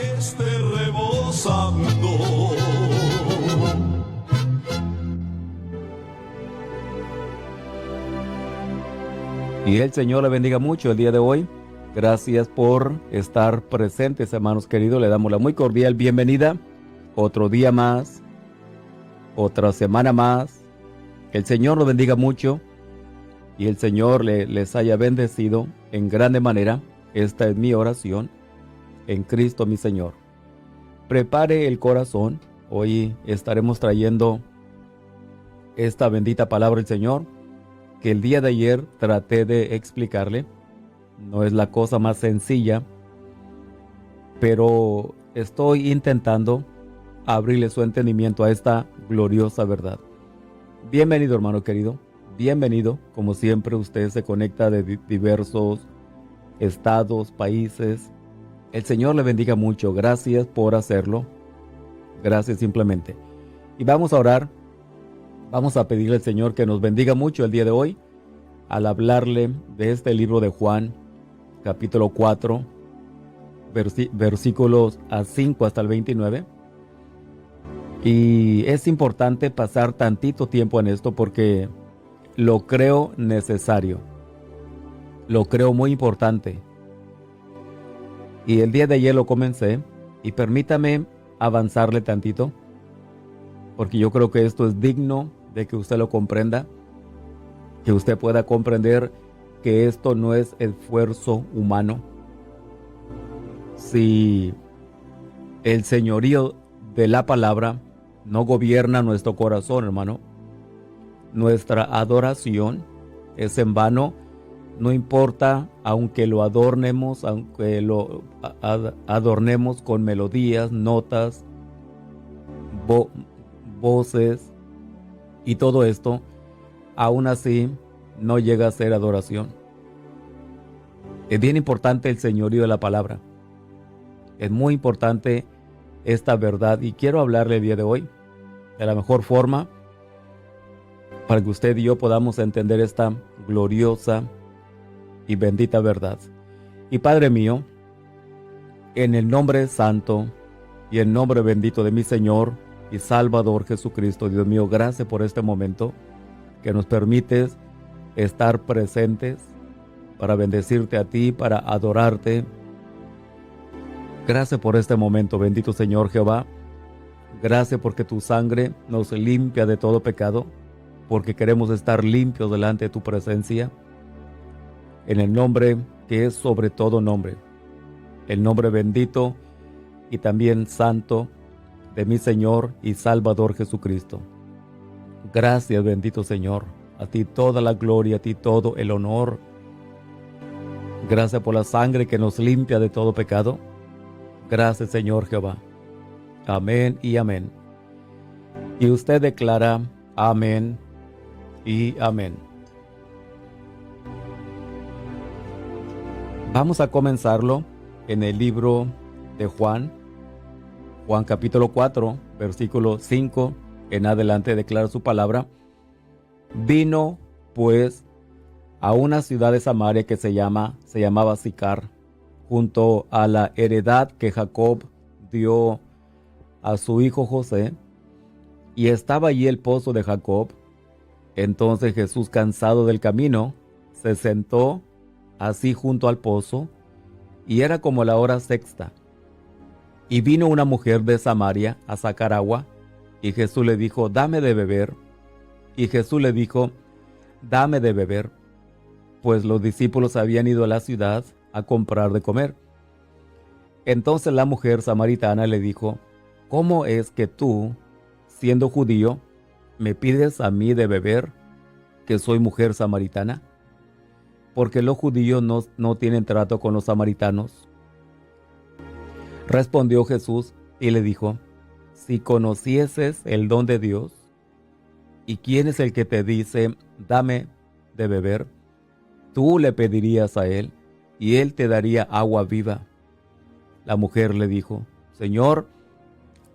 que esté rebosando. Y el Señor le bendiga mucho el día de hoy. Gracias por estar presentes, hermanos queridos. Le damos la muy cordial bienvenida. Otro día más, otra semana más. Que el Señor los bendiga mucho y el Señor les haya bendecido en grande manera. Esta es mi oración en Cristo mi Señor. Prepare el corazón. Hoy estaremos trayendo esta bendita palabra del Señor que el día de ayer traté de explicarle. No es la cosa más sencilla, pero estoy intentando abrirle su entendimiento a esta gloriosa verdad. Bienvenido, hermano querido. Bienvenido. Como siempre, usted se conecta de diversos estados, países. El Señor le bendiga mucho. Gracias por hacerlo. Gracias simplemente. Y vamos a orar. Vamos a pedirle al Señor que nos bendiga mucho el día de hoy al hablarle de este libro de Juan, capítulo 4, versículos 5 hasta el 29. Y es importante pasar tantito tiempo en esto porque lo creo necesario. Lo creo muy importante. Y el día de ayer lo comencé y permítame avanzarle tantito porque yo creo que esto es digno de que usted lo comprenda, que usted pueda comprender que esto no es esfuerzo humano. Si el señorío de la palabra no gobierna nuestro corazón, hermano, nuestra adoración es en vano. No importa, aunque lo adornemos, aunque lo adornemos con melodías, notas, voces y todo esto, aún así no llega a ser adoración. Es bien importante el señorío de la palabra. Es muy importante esta verdad y quiero hablarle el día de hoy de la mejor forma para que usted y yo podamos entender esta gloriosa y bendita verdad. Y Padre mío, en el nombre santo y en nombre bendito de mi Señor y Salvador Jesucristo, Dios mío, gracias por este momento que nos permites estar presentes para bendecirte a ti, para adorarte. Gracias por este momento, bendito Señor Jehová. Gracias porque tu sangre nos limpia de todo pecado, porque queremos estar limpios delante de tu presencia. En el nombre que es sobre todo nombre, el nombre bendito y también santo de mi Señor y Salvador Jesucristo. Gracias, bendito Señor. A ti toda la gloria, a ti todo el honor. Gracias por la sangre que nos limpia de todo pecado. Gracias, Señor Jehová. Amén y amén. Y usted declara amén y amén. Vamos a comenzarlo en el libro de Juan. Juan capítulo 4, versículo 5 en adelante declara su palabra. Vino pues a una ciudad de Samaria que se llamaba Sicar, junto a la heredad que Jacob dio a su hijo José, y estaba allí el pozo de Jacob. Entonces Jesús, cansado del camino, se sentó así junto al pozo, y era como la hora sexta. Y vino una mujer de Samaria a sacar agua, y Jesús le dijo, dame de beber. Y Jesús le dijo, dame de beber, pues los discípulos habían ido a la ciudad a comprar de comer. Entonces la mujer samaritana le dijo, ¿cómo es que tú, siendo judío, me pides a mí de beber, que soy mujer samaritana? Porque los judíos no tienen trato con los samaritanos. Respondió Jesús y le dijo, si conocieses el don de Dios, ¿y quién es el que te dice, dame de beber? Tú le pedirías a él, y él te daría agua viva. La mujer le dijo, Señor,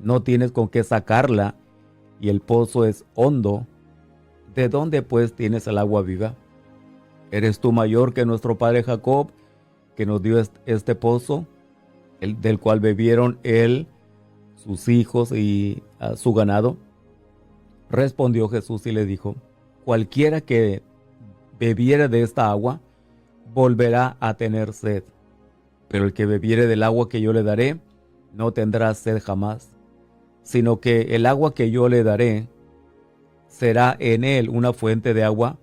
no tienes con qué sacarla, y el pozo es hondo. ¿De dónde pues tienes el agua viva? ¿Eres tú mayor que nuestro padre Jacob, que nos dio este pozo, del cual bebieron él, sus hijos y su ganado. Respondió Jesús y le dijo: cualquiera que bebiere de esta agua, volverá a tener sed. Pero el que bebiere del agua que yo le daré, no tendrá sed jamás, sino que el agua que yo le daré será en él una fuente de agua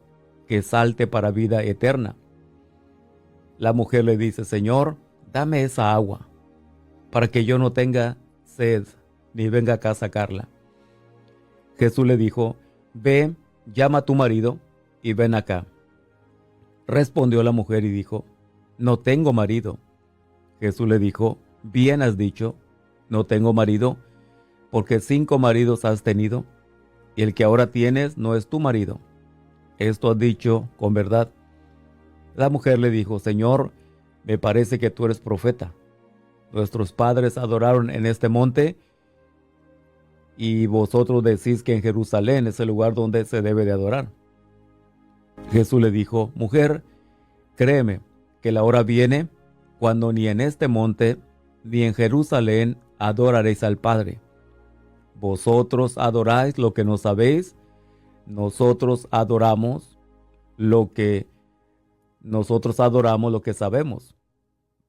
que salte para vida eterna. La mujer le dice: Señor, dame esa agua, para que yo no tenga sed, ni venga acá a sacarla. Jesús le dijo: ve, llama a tu marido y ven acá. Respondió la mujer y dijo: no tengo marido. Jesús le dijo: bien has dicho, no tengo marido, porque 5 maridos has tenido, y el que ahora tienes no es tu marido. Esto has dicho con verdad. La mujer le dijo: Señor, me parece que tú eres profeta. Nuestros padres adoraron en este monte, y vosotros decís que en Jerusalén es el lugar donde se debe de adorar. Jesús le dijo: mujer, créeme que la hora viene cuando ni en este monte ni en Jerusalén adoraréis al Padre. Vosotros adoráis lo que no sabéis, nosotros adoramos lo que sabemos,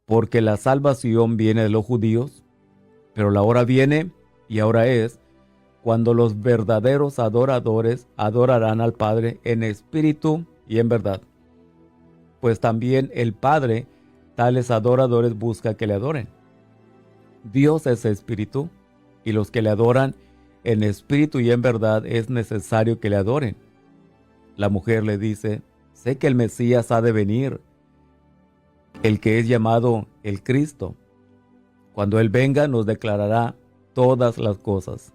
porque la salvación viene de los judíos, pero la hora viene, y ahora es, cuando los verdaderos adoradores adorarán al Padre en espíritu y en verdad. Pues también el Padre tales adoradores busca que le adoren. Dios es espíritu, y los que le adoran en espíritu y en verdad es necesario que le adoren. La mujer le dice: sé que el Mesías ha de venir, el que es llamado el Cristo. Cuando Él venga, nos declarará todas las cosas.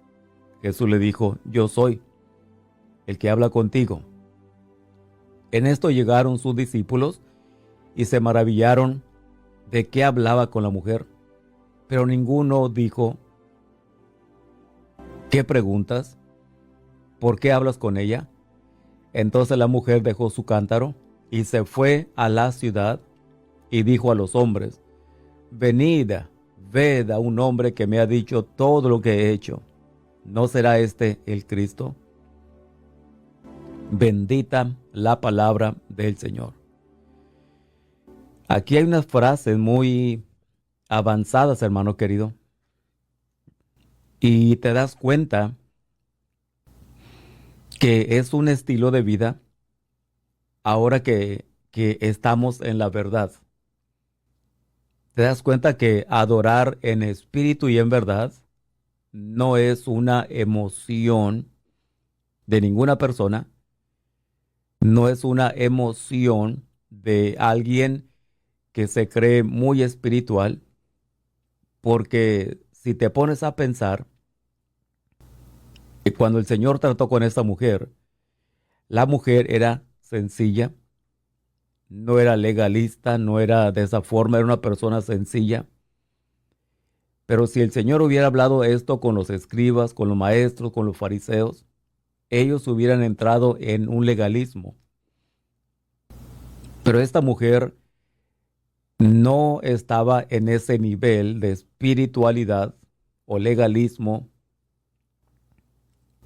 Jesús le dijo: yo soy el que habla contigo. En esto llegaron sus discípulos y se maravillaron de qué hablaba con la mujer, pero ninguno dijo: ¿qué preguntas? ¿Por qué hablas con ella? Entonces la mujer dejó su cántaro y se fue a la ciudad y dijo a los hombres: venid, ved a un hombre que me ha dicho todo lo que he hecho. ¿No será este el Cristo? Bendita la palabra del Señor. Aquí hay unas frases muy avanzadas, hermano querido, y te das cuenta que es un estilo de vida ahora que estamos en la verdad. Te das cuenta que adorar en espíritu y en verdad no es una emoción de ninguna persona, no es una emoción de alguien que se cree muy espiritual, porque si te pones a pensar, cuando el Señor trató con esta mujer, la mujer era sencilla, no era legalista, no era de esa forma, era una persona sencilla. Pero si el Señor hubiera hablado esto con los escribas, con los maestros, con los fariseos, ellos hubieran entrado en un legalismo. Pero esta mujer no estaba en ese nivel de espiritualidad o legalismo,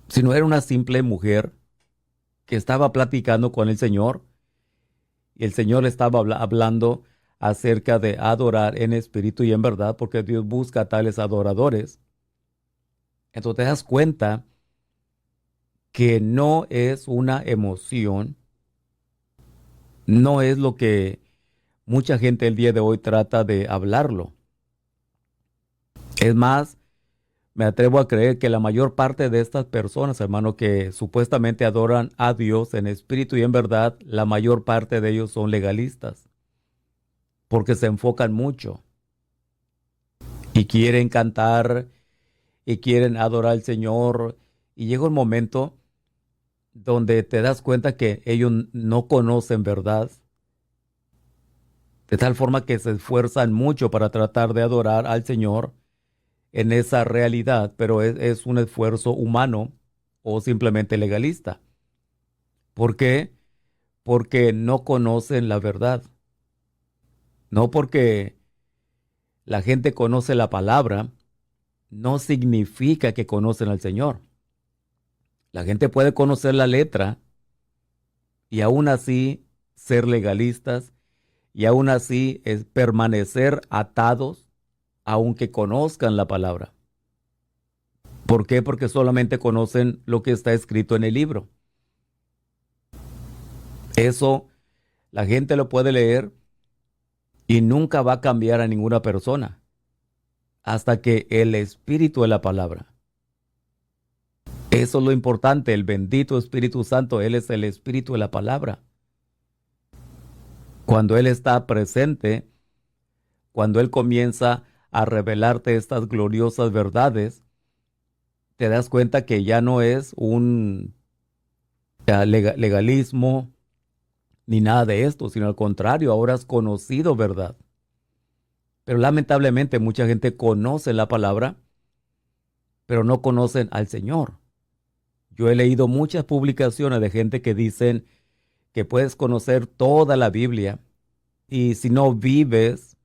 sino era una simple mujer que estaba platicando con el Señor, y el Señor le estaba hablando acerca de adorar en espíritu y en verdad, porque Dios busca a tales adoradores. Entonces te das cuenta que no es una emoción, no es lo que mucha gente el día de hoy trata de hablarlo. Es más, me atrevo a creer que la mayor parte de estas personas, hermano, que supuestamente adoran a Dios en espíritu y en verdad, la mayor parte de ellos son legalistas, porque se enfocan mucho y quieren cantar y quieren adorar al Señor, y llega un momento donde te das cuenta que ellos no conocen verdad, de tal forma que se esfuerzan mucho para tratar de adorar al Señor en esa realidad, pero es un esfuerzo humano o simplemente legalista. ¿Por qué? Porque no conocen la verdad. No porque la gente conoce la palabra, no significa que conocen al Señor. La gente puede conocer la letra y aún así ser legalistas y aún así es permanecer atados aunque conozcan la palabra. ¿Por qué? Porque solamente conocen lo que está escrito en el libro. Eso la gente lo puede leer y nunca va a cambiar a ninguna persona hasta que el espíritu de la palabra. Eso es lo importante, el bendito Espíritu Santo, Él es el espíritu de la palabra. Cuando Él está presente, cuando Él comienza a revelarte estas gloriosas verdades, te das cuenta que ya no es un legalismo ni nada de esto, sino al contrario, ahora has conocido verdad. Pero lamentablemente mucha gente conoce la palabra, pero no conocen al Señor. Yo he leído muchas publicaciones de gente que dicen que puedes conocer toda la Biblia y si no vives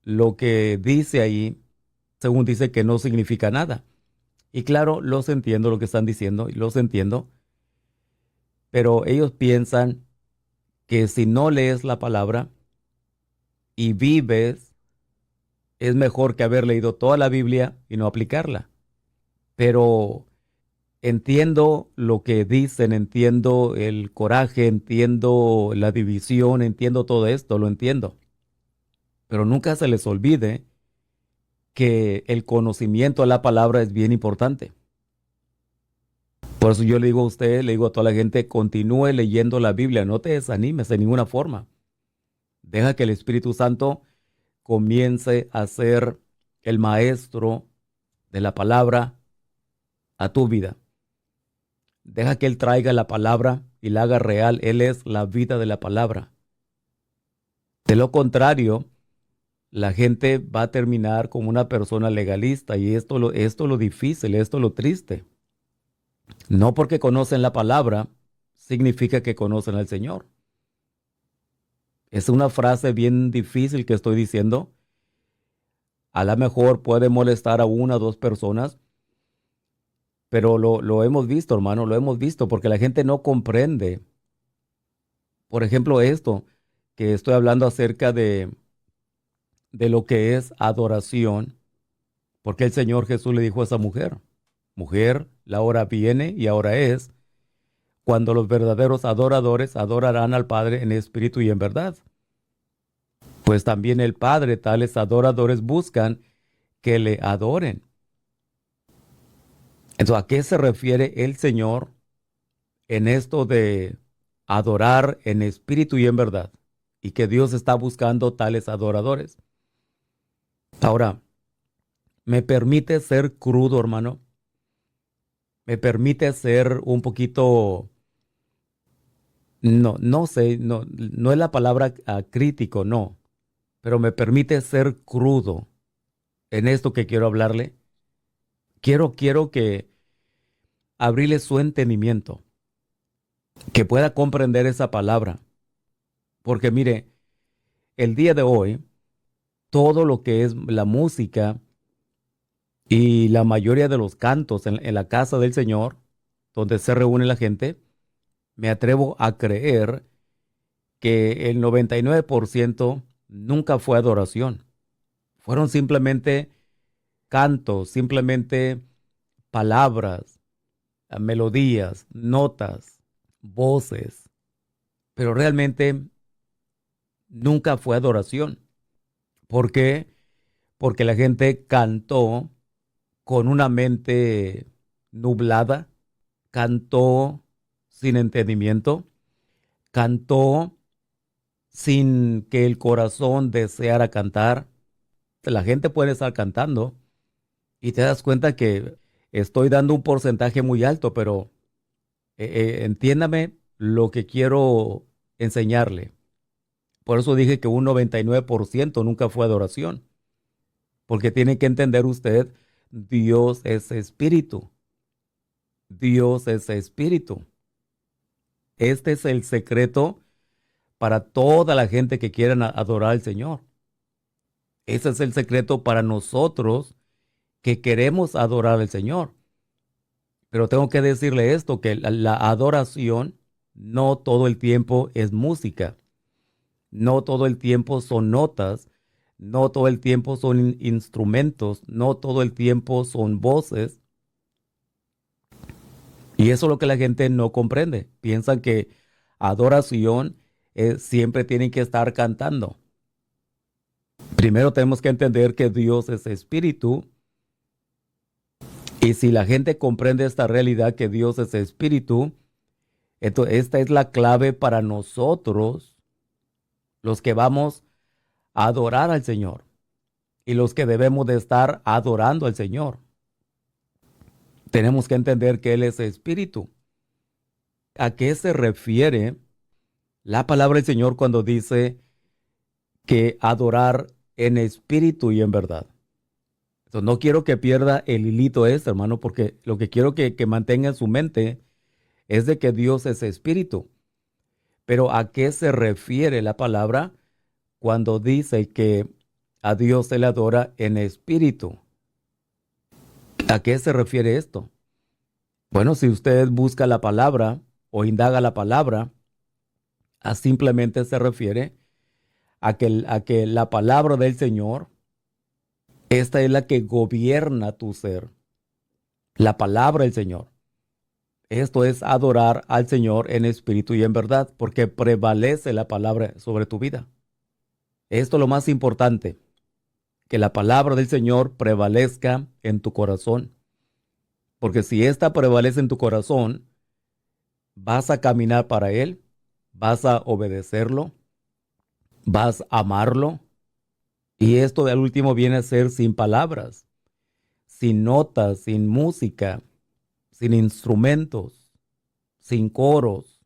lo que dice ahí, según dice que no significa nada. Y claro, los entiendo lo que están diciendo y los entiendo, pero ellos piensan que si no lees la palabra y vives, es mejor que haber leído toda la Biblia y no aplicarla. Pero entiendo lo que dicen, entiendo el coraje, entiendo la división, entiendo todo esto, lo entiendo. Pero nunca se les olvide que el conocimiento de la palabra es bien importante. Por eso yo le digo a usted, le digo a toda la gente, continúe leyendo la Biblia, no te desanimes de ninguna forma. Deja que el Espíritu Santo comience a ser el maestro de la palabra a tu vida. Deja que Él traiga la palabra y la haga real. Él es la vida de la palabra. De lo contrario, la gente va a terminar como una persona legalista y esto es lo difícil, esto es lo triste. No porque conocen la palabra, significa que conocen al Señor. Es una frase bien difícil que estoy diciendo. A lo mejor puede molestar a una o dos personas, pero lo hemos visto, hermano, lo hemos visto porque la gente no comprende. Por ejemplo, esto que estoy hablando acerca de lo que es adoración, porque el Señor Jesús le dijo a esa mujer, mujer, la hora viene y ahora es, cuando los verdaderos adoradores adorarán al Padre en espíritu y en verdad. Pues también el Padre, tales adoradores buscan que le adoren. Entonces, ¿a qué se refiere el Señor en esto de adorar en espíritu y en verdad? Y que Dios está buscando tales adoradores. Ahora, ¿me permite ser crudo, hermano? ¿Me permite ser un poquito, no sé, no es la palabra crítico, no, pero me permite ser crudo en esto que quiero hablarle? Quiero que abrirle su entendimiento, que pueda comprender esa palabra. Porque mire, el día de hoy, todo lo que es la música y la mayoría de los cantos en la casa del Señor, donde se reúne la gente, me atrevo a creer que el 99% nunca fue adoración. Fueron simplemente cantos, simplemente palabras, melodías, notas, voces, pero realmente nunca fue adoración. ¿Por qué? Porque la gente cantó con una mente nublada, cantó sin entendimiento, cantó sin que el corazón deseara cantar. La gente puede estar cantando y te das cuenta que estoy dando un porcentaje muy alto, pero entiéndame lo que quiero enseñarle. Por eso dije que un 99% nunca fue adoración, porque tiene que entender usted, Dios es espíritu. Dios es espíritu. Este es el secreto para toda la gente que quiera adorar al Señor. Ese es el secreto para nosotros que queremos adorar al Señor. Pero tengo que decirle esto, que la adoración no todo el tiempo es música, no todo el tiempo son notas, no todo el tiempo son instrumentos, no todo el tiempo son voces. Y eso es lo que la gente no comprende. Piensan que adoración siempre tienen que estar cantando. Primero tenemos que entender que Dios es espíritu. Y si la gente comprende esta realidad que Dios es espíritu, entonces esta es la clave para nosotros, los que vamos a adorar al Señor y los que debemos de estar adorando al Señor. Tenemos que entender que Él es espíritu. ¿A qué se refiere la palabra del Señor cuando dice que adorar en espíritu y en verdad? Entonces, no quiero que pierda el hilito este, hermano, porque lo que quiero que mantenga en su mente es de que Dios es espíritu. Pero ¿a qué se refiere la palabra cuando dice que a Dios se le adora en espíritu? ¿A qué se refiere esto? Bueno, si usted busca la palabra o indaga la palabra, simplemente se refiere a que la palabra del Señor, esta es la que gobierna tu ser. La palabra del Señor. Esto es adorar al Señor en espíritu y en verdad, porque prevalece la palabra sobre tu vida. Esto es lo más importante, que la palabra del Señor prevalezca en tu corazón. Porque si esta prevalece en tu corazón, vas a caminar para Él, vas a obedecerlo, vas a amarlo. Y esto al último viene a ser sin palabras, sin notas, sin música, sin instrumentos, sin coros.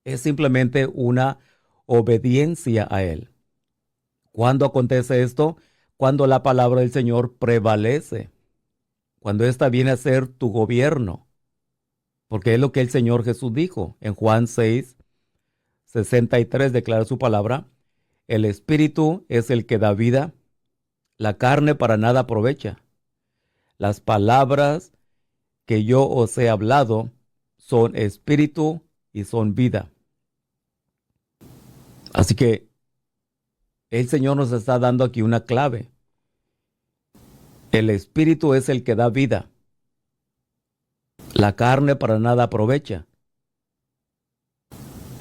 Es simplemente una obediencia a Él. ¿Cuándo acontece esto? Cuando la palabra del Señor prevalece. Cuando ésta viene a ser tu gobierno. Porque es lo que el Señor Jesús dijo en Juan 6:63, declara su palabra. El Espíritu es el que da vida, la carne para nada aprovecha. Las palabras que yo os he hablado son espíritu y son vida. Así que el Señor nos está dando aquí una clave. El Espíritu es el que da vida. La carne para nada aprovecha.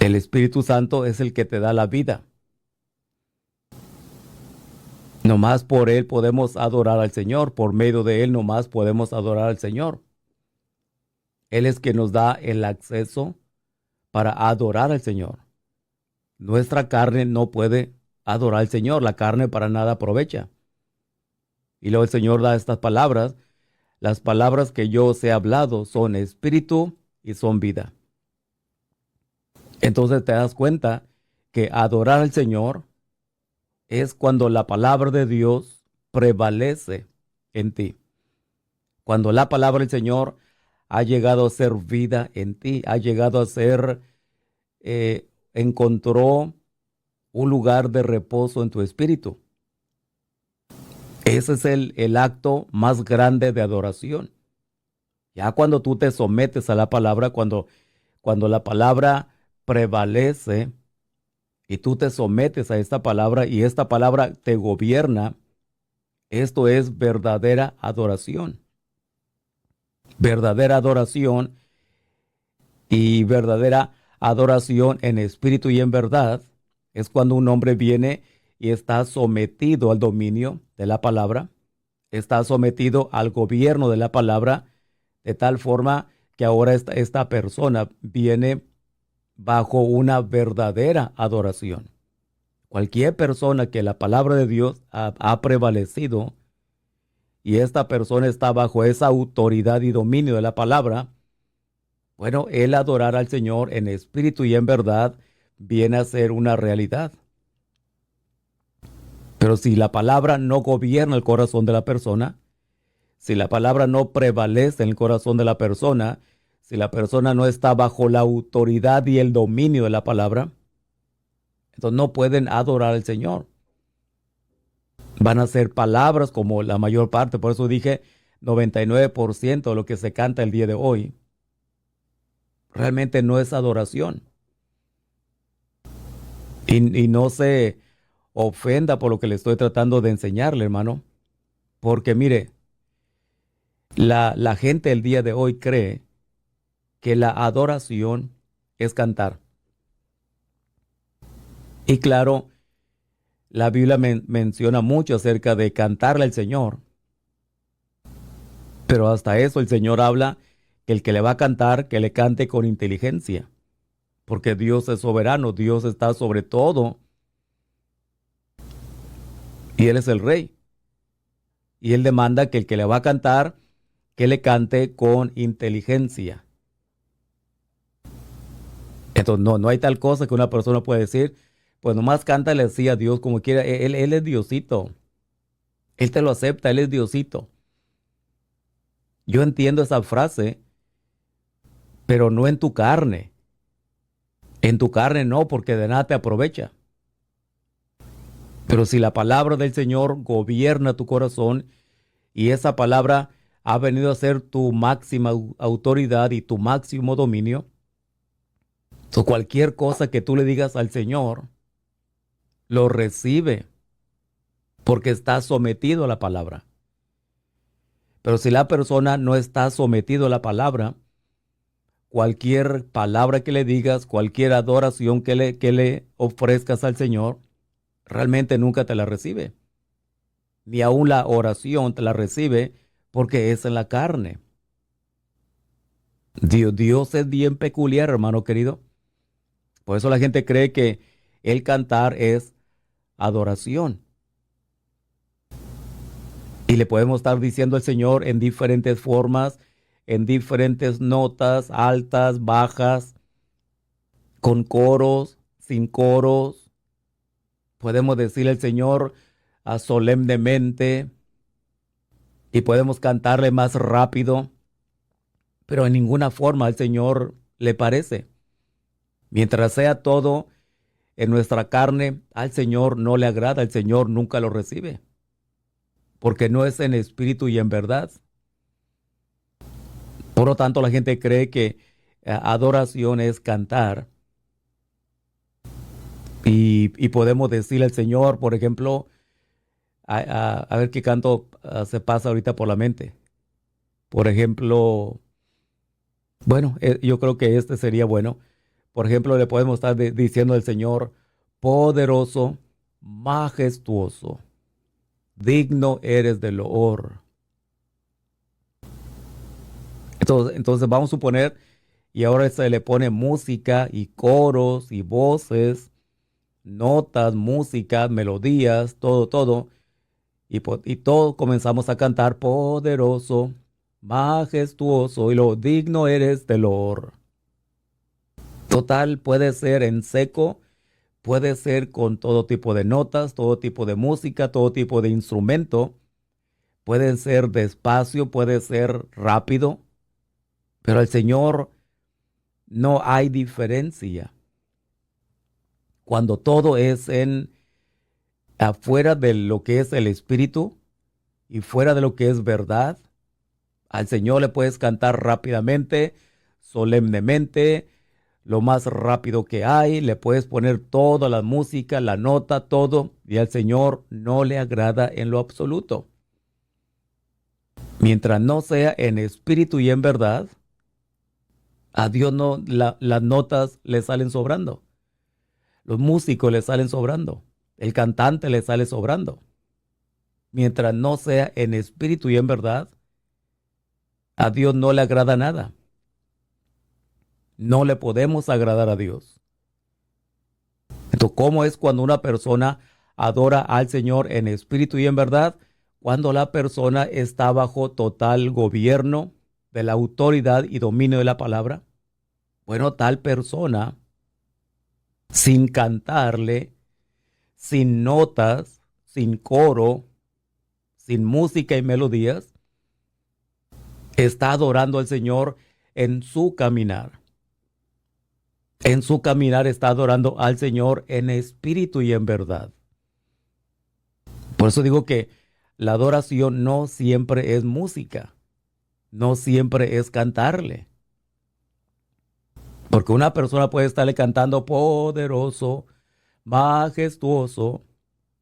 El Espíritu Santo es el que te da la vida. Nomás por Él podemos adorar al Señor. Por medio de Él nomás podemos adorar al Señor. Él es quien nos da el acceso para adorar al Señor. Nuestra carne no puede adorar al Señor. La carne para nada aprovecha. Y luego el Señor da estas palabras. Las palabras que yo os he hablado son espíritu y son vida. Entonces te das cuenta que adorar al Señor es cuando la palabra de Dios prevalece en ti. Cuando la palabra del Señor ha llegado a ser vida en ti, ha llegado a ser, encontró un lugar de reposo en tu espíritu. Ese es el acto más grande de adoración. Ya cuando tú te sometes a la palabra, cuando la palabra prevalece y tú te sometes a esta palabra y esta palabra te gobierna, esto es verdadera adoración. Verdadera adoración y verdadera adoración en espíritu y en verdad es cuando un hombre viene y está sometido al dominio de la palabra, está sometido al gobierno de la palabra, de tal forma que ahora esta persona viene bajo una verdadera adoración. Cualquier persona que la palabra de Dios ha prevalecido y esta persona está bajo esa autoridad y dominio de la palabra, bueno, el adorar al Señor en espíritu y en verdad viene a ser una realidad. Pero si la palabra no gobierna el corazón de la persona, si la palabra no prevalece en el corazón de la persona, si la persona no está bajo la autoridad y el dominio de la palabra, entonces no pueden adorar al Señor. Van a ser palabras como la mayor parte. Por eso dije 99% de lo que se canta el día de hoy realmente no es adoración. Y no se ofenda por lo que le estoy tratando de enseñarle, hermano. Porque mire, la gente el día de hoy cree que la adoración es cantar. Y claro, la Biblia menciona mucho acerca de cantarle al Señor. Pero hasta eso el Señor habla que el que le va a cantar, que le cante con inteligencia. Porque Dios es soberano, Dios está sobre todo. Y Él es el Rey. Y Él demanda que el que le va a cantar, que le cante con inteligencia. Entonces no hay tal cosa que una persona pueda decir, pues nomás cántale así a Dios como quiera. Él es Diosito. Él te lo acepta, Él es Diosito. Yo entiendo esa frase, pero no en tu carne. En tu carne no, porque de nada te aprovecha. Pero si la palabra del Señor gobierna tu corazón y esa palabra ha venido a ser tu máxima autoridad y tu máximo dominio, o cualquier cosa que tú le digas al Señor, lo recibe porque está sometido a la palabra. Pero si la persona no está sometido a la palabra, cualquier palabra que le digas, cualquier adoración que le ofrezcas al Señor, realmente nunca te la recibe. Ni aún la oración te la recibe porque es en la carne. Dios es bien peculiar, hermano querido. Por eso la gente cree que el cantar es adoración. Y le podemos estar diciendo al Señor en diferentes formas, en diferentes notas, altas, bajas, con coros, sin coros. Podemos decirle al Señor solemnemente y podemos cantarle más rápido, pero en ninguna forma al Señor le parece. Mientras sea todo en nuestra carne, al Señor no le agrada, el Señor nunca lo recibe, porque no es en espíritu y en verdad. Por lo tanto, la gente cree que adoración es cantar. Y podemos decirle al Señor, por ejemplo, a ver qué canto se pasa ahorita por la mente. Por ejemplo, bueno, yo creo que este sería bueno. Por ejemplo, le podemos estar diciendo al Señor, poderoso, majestuoso, digno eres de loor. Entonces vamos a suponer, y ahora se le pone música y coros y voces, notas, música, melodías, todo. Y todo comenzamos a cantar poderoso, majestuoso, y lo digno eres de loor. Total, puede ser en seco, puede ser con todo tipo de notas, todo tipo de música, todo tipo de instrumento. Puede ser despacio, puede ser rápido, pero al Señor no hay diferencia. Cuando todo es afuera de lo que es el espíritu y fuera de lo que es verdad, al Señor le puedes cantar rápidamente, solemnemente, lo más rápido que hay, le puedes poner toda la música, la nota, todo, y al Señor no le agrada en lo absoluto. Mientras no sea en espíritu y en verdad, a Dios no, las notas le salen sobrando, los músicos le salen sobrando, el cantante le sale sobrando. Mientras no sea en espíritu y en verdad, a Dios no le agrada nada. No le podemos agradar a Dios. Entonces, ¿cómo es cuando una persona adora al Señor en espíritu y en verdad? Cuando la persona está bajo total gobierno de la autoridad y dominio de la palabra. Bueno, tal persona, sin cantarle, sin notas, sin coro, sin música y melodías, está adorando al Señor en su caminar. En su caminar está adorando al Señor en espíritu y en verdad. Por eso digo que la adoración no siempre es música, no siempre es cantarle. Porque una persona puede estarle cantando poderoso, majestuoso,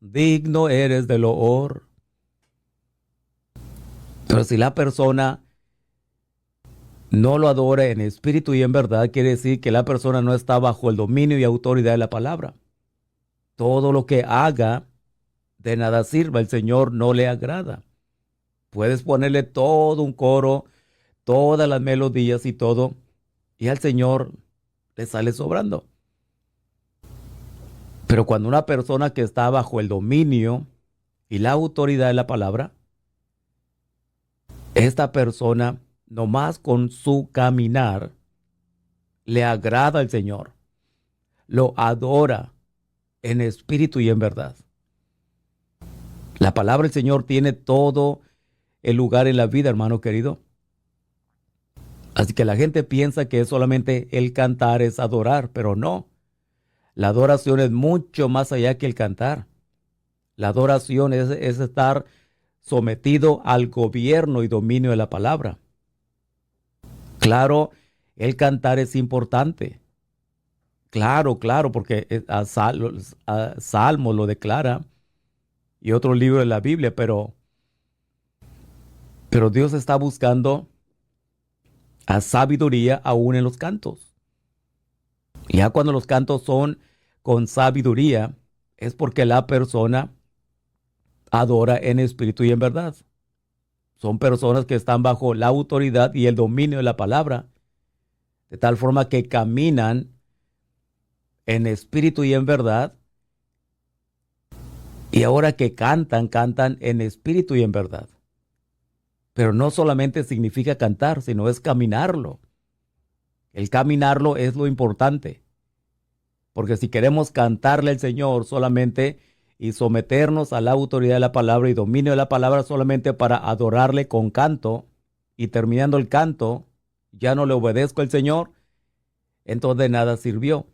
digno eres de loor. Pero si la persona no lo adora en espíritu y en verdad, quiere decir que la persona no está bajo el dominio y autoridad de la palabra. Todo lo que haga, de nada sirva, el Señor no le agrada. Puedes ponerle todo un coro, todas las melodías y todo, y al Señor le sale sobrando. Pero cuando una persona que está bajo el dominio y la autoridad de la palabra, esta persona, nomás con su caminar, le agrada al Señor, lo adora en espíritu y en verdad. La palabra del Señor tiene todo el lugar en la vida, hermano querido. Así que la gente piensa que solamente el cantar es adorar, pero no. La adoración es mucho más allá que el cantar. La adoración es estar sometido al gobierno y dominio de la palabra. Claro, el cantar es importante. Claro, porque a Salmo lo declara y otro libro de la Biblia, pero Dios está buscando a sabiduría aún en los cantos. Ya cuando los cantos son con sabiduría, es porque la persona adora en espíritu y en verdad. Son personas que están bajo la autoridad y el dominio de la palabra, de tal forma que caminan en espíritu y en verdad, y ahora que cantan, cantan en espíritu y en verdad. Pero no solamente significa cantar, sino es caminarlo. El caminarlo es lo importante. Porque si queremos cantarle al Señor solamente y someternos a la autoridad de la palabra y dominio de la palabra solamente para adorarle con canto, y terminando el canto, ya no le obedezco al Señor, entonces de nada sirvió.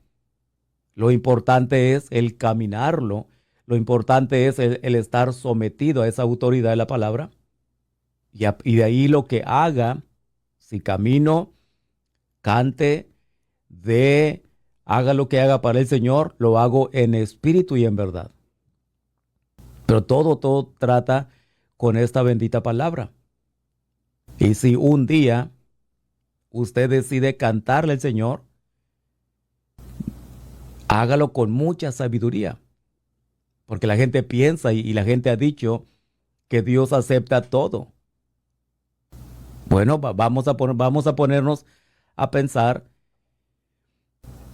Lo importante es el caminarlo, lo importante es el estar sometido a esa autoridad de la palabra, y de ahí lo que haga, si camino, cante, haga lo que haga para el Señor, lo hago en espíritu y en verdad. Pero todo trata con esta bendita palabra. Y si un día usted decide cantarle al Señor, hágalo con mucha sabiduría. Porque la gente piensa y la gente ha dicho que Dios acepta todo. Bueno, vamos a ponernos a pensar.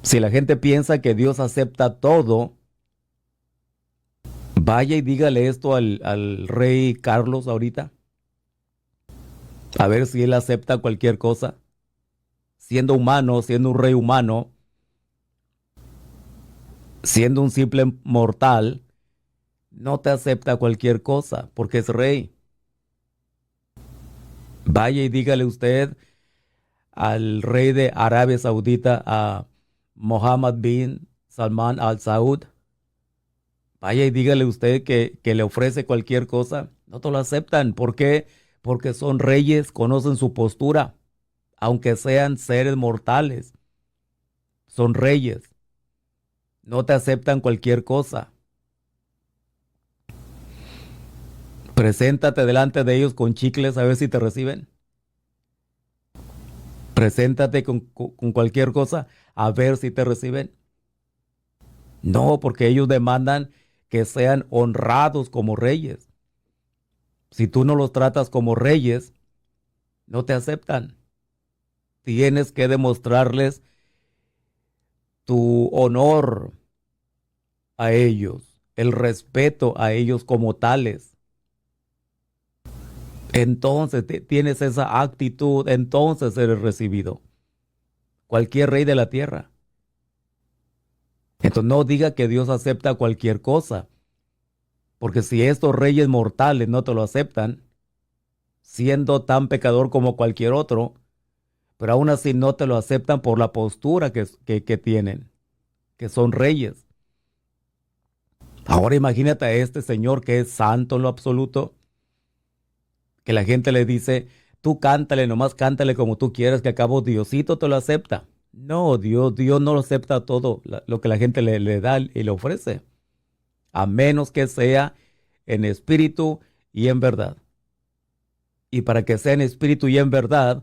Si la gente piensa que Dios acepta todo, vaya y dígale esto al rey Carlos ahorita. A ver si él acepta cualquier cosa. Siendo humano, siendo un rey humano, siendo un simple mortal, no te acepta cualquier cosa porque es rey. Vaya y dígale usted al rey de Arabia Saudita, a Mohammed bin Salman Al Saud. Vaya y dígale usted que le ofrece cualquier cosa. No te lo aceptan. ¿Por qué? Porque son reyes, conocen su postura, aunque sean seres mortales. Son reyes. No te aceptan cualquier cosa. Preséntate delante de ellos con chicles a ver si te reciben. Preséntate con cualquier cosa a ver si te reciben. No, porque ellos demandan que sean honrados como reyes. Si tú no los tratas como reyes, no te aceptan. Tienes que demostrarles tu honor a ellos, el respeto a ellos como tales. Entonces tienes esa actitud, entonces eres recibido. Cualquier rey de la tierra. Entonces no diga que Dios acepta cualquier cosa, porque si estos reyes mortales no te lo aceptan, siendo tan pecador como cualquier otro, pero aún así no te lo aceptan por la postura que tienen, que son reyes. Ahora imagínate a este Señor que es santo en lo absoluto, que la gente le dice, tú cántale, nomás cántale como tú quieras, que acabo Diosito te lo acepta. No, Dios no lo acepta todo lo que la gente le da y le ofrece, a menos que sea en espíritu y en verdad. Y para que sea en espíritu y en verdad,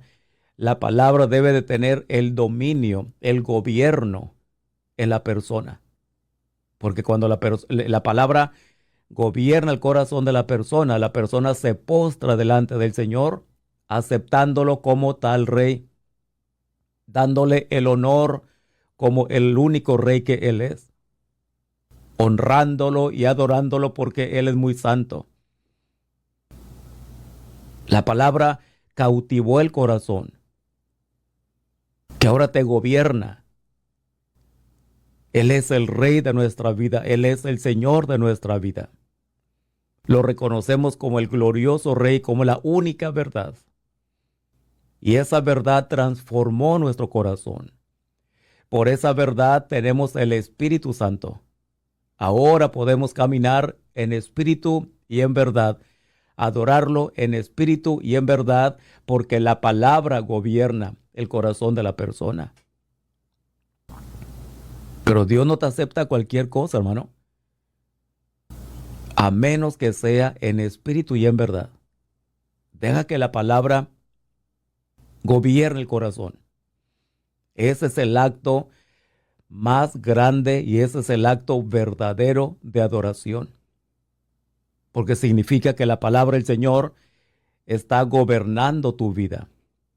la palabra debe de tener el dominio, el gobierno en la persona. Porque cuando la palabra gobierna el corazón de la persona se postra delante del Señor, aceptándolo como tal rey, dándole el honor como el único rey que Él es, honrándolo y adorándolo porque Él es muy santo. La palabra cautivó el corazón, que ahora te gobierna. Él es el rey de nuestra vida, Él es el Señor de nuestra vida. Lo reconocemos como el glorioso rey, como la única verdad. Y esa verdad transformó nuestro corazón. Por esa verdad tenemos el Espíritu Santo. Ahora podemos caminar en espíritu y en verdad, adorarlo en espíritu y en verdad, porque la palabra gobierna el corazón de la persona. Pero Dios no te acepta cualquier cosa, hermano, a menos que sea en espíritu y en verdad. Deja que la palabra gobierne el corazón. Ese es el acto más grande y ese es el acto verdadero de adoración. Porque significa que la palabra del Señor está gobernando tu vida.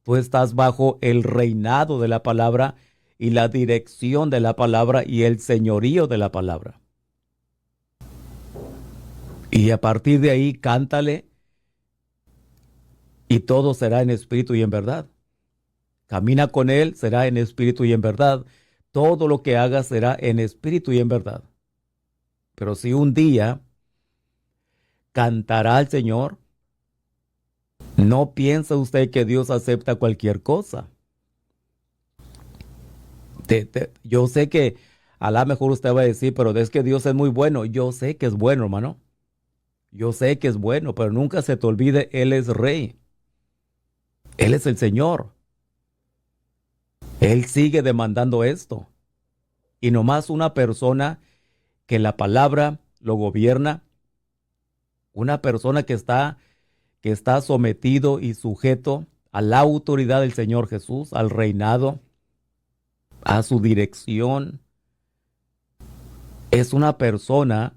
Tú estás bajo el reinado de la palabra y la dirección de la palabra y el señorío de la palabra. Y a partir de ahí, cántale y todo será en espíritu y en verdad. Camina con Él, será en espíritu y en verdad. Todo lo que hagas será en espíritu y en verdad. Pero si un día cantará al Señor, no piensa usted que Dios acepta cualquier cosa. Yo sé que a lo mejor usted va a decir, pero es que Dios es muy bueno. Yo sé que es bueno, hermano. Yo sé que es bueno, pero nunca se te olvide, Él es rey. Él es el Señor. Él sigue demandando esto. Y nomás una persona que la palabra lo gobierna, una persona que está sometido y sujeto a la autoridad del Señor Jesús, al reinado, a su dirección, es una persona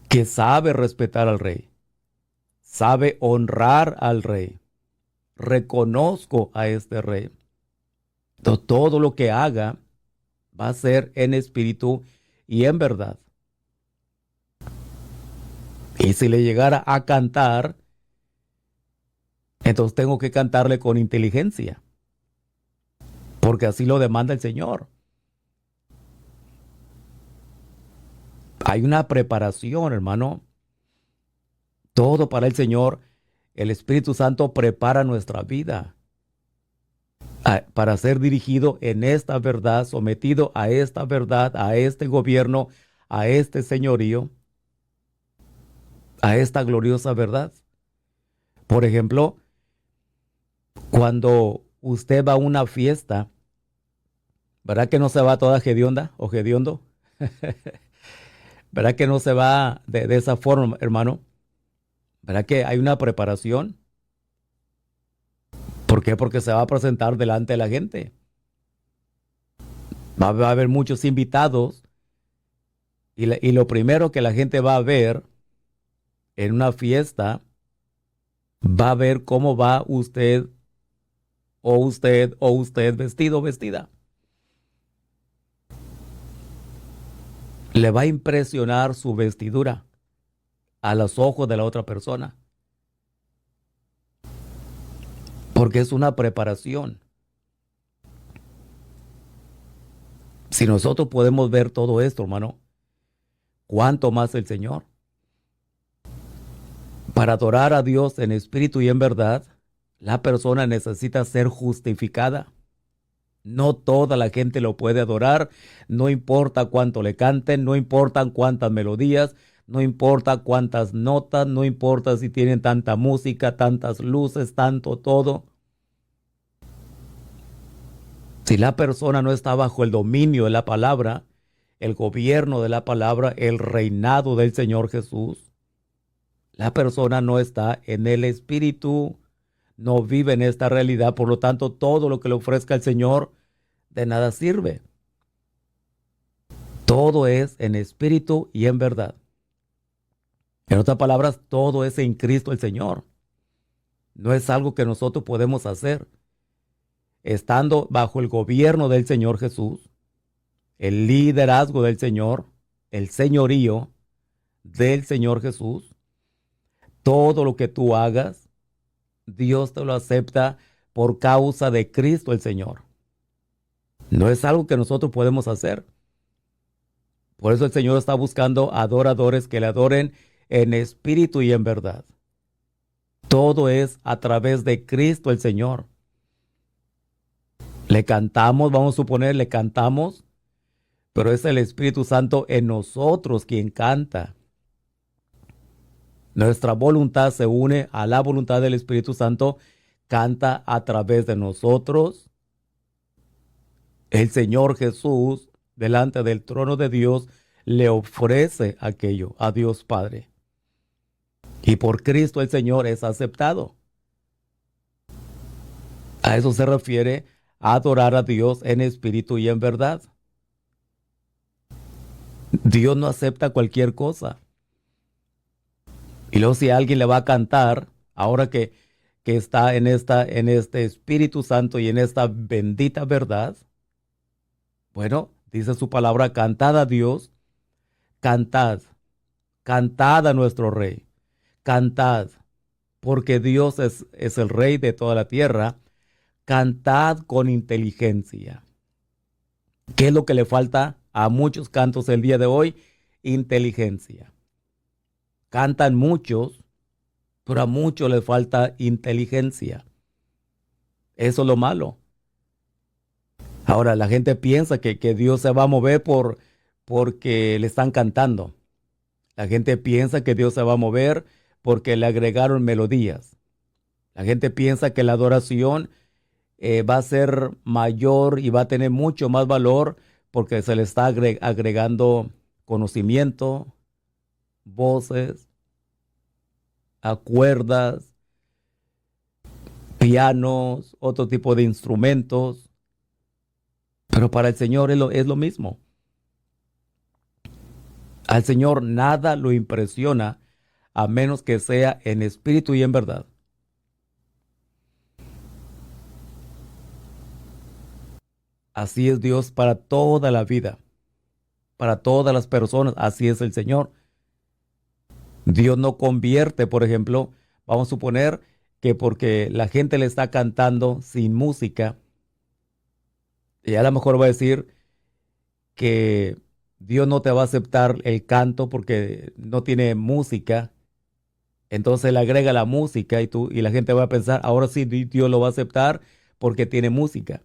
que sabe respetar al rey, sabe honrar al rey. Reconozco a este rey. Todo lo que haga va a ser en espíritu y en verdad. Y si le llegara a cantar, entonces tengo que cantarle con inteligencia, porque así lo demanda el Señor. Hay una preparación, hermano. Todo para el Señor. El Espíritu Santo prepara nuestra vida para ser dirigido en esta verdad, sometido a esta verdad, a este gobierno, a este señorío, a esta gloriosa verdad. Por ejemplo, cuando usted va a una fiesta, ¿verdad que no se va toda hedionda o hediondo? ¿Verdad que no se va de esa forma, hermano? ¿Verdad que hay una preparación? ¿Por qué? Porque se va a presentar delante de la gente. Va a haber muchos invitados y lo primero que la gente va a ver en una fiesta, va a ver cómo va usted o usted vestido o vestida. Le va a impresionar su vestidura a los ojos de la otra persona. Porque es una preparación. Si nosotros podemos ver todo esto, hermano, ¿cuánto más el Señor? Para adorar a Dios en espíritu y en verdad, la persona necesita ser justificada. No toda la gente lo puede adorar, no importa cuánto le canten, no importan cuántas melodías, no importa cuántas notas, no importa si tienen tanta música, tantas luces, tanto todo. Si la persona no está bajo el dominio de la palabra, el gobierno de la palabra, el reinado del Señor Jesús, la persona no está en el Espíritu, no vive en esta realidad, por lo tanto todo lo que le ofrezca el Señor de nada sirve. Todo es en espíritu y en verdad. En otras palabras, todo es en Cristo el Señor. No es algo que nosotros podemos hacer. Estando bajo el gobierno del Señor Jesús, el liderazgo del Señor, el señorío del Señor Jesús, todo lo que tú hagas, Dios te lo acepta por causa de Cristo el Señor. No es algo que nosotros podemos hacer. Por eso el Señor está buscando adoradores que le adoren en espíritu y en verdad. Todo es a través de Cristo el Señor. Le cantamos, vamos a suponer, le cantamos, pero es el Espíritu Santo en nosotros quien canta. Nuestra voluntad se une a la voluntad del Espíritu Santo, canta a través de nosotros. El Señor Jesús, delante del trono de Dios, le ofrece aquello a Dios Padre. Y por Cristo el Señor es aceptado. A eso se refiere a adorar a Dios en espíritu y en verdad. Dios no acepta cualquier cosa. Y luego si alguien le va a cantar, ahora que está en este Espíritu Santo y en esta bendita verdad, bueno, dice su palabra, cantad a Dios, cantad, cantad a nuestro Rey, cantad, porque Dios es el Rey de toda la tierra, cantad con inteligencia. ¿Qué es lo que le falta a muchos cantos el día de hoy? Inteligencia. Cantan muchos, pero a muchos les falta inteligencia. Eso es lo malo. Ahora, la gente piensa que Dios se va a mover porque le están cantando. La gente piensa que Dios se va a mover porque le agregaron melodías. La gente piensa que la adoración va a ser mayor y va a tener mucho más valor porque se le está agregando conocimiento, voces, cuerdas, pianos, otro tipo de instrumentos. Pero para el Señor es lo mismo. Al Señor nada lo impresiona a menos que sea en espíritu y en verdad. Así es Dios para toda la vida, para todas las personas, así es el Señor. Dios no convierte, por ejemplo, vamos a suponer que porque la gente le está cantando sin música, y a lo mejor va a decir que Dios no te va a aceptar el canto porque no tiene música. Entonces le agrega la música y la gente va a pensar, ahora sí Dios lo va a aceptar porque tiene música.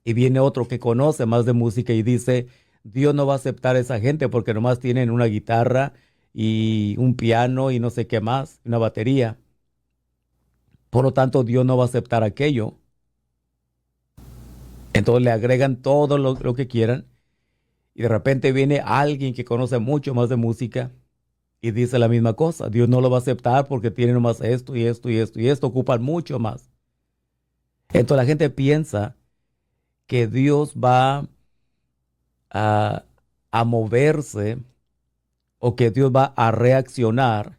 Y viene otro que conoce más de música y dice, Dios no va a aceptar a esa gente porque nomás tienen una guitarra y un piano y no sé qué más, una batería. Por lo tanto, Dios no va a aceptar aquello. Entonces le agregan todo lo que quieran y de repente viene alguien que conoce mucho más de música y dice la misma cosa. Dios no lo va a aceptar porque tiene nomás esto y esto y esto y esto, ocupan mucho más. Entonces la gente piensa que Dios va a moverse o que Dios va a reaccionar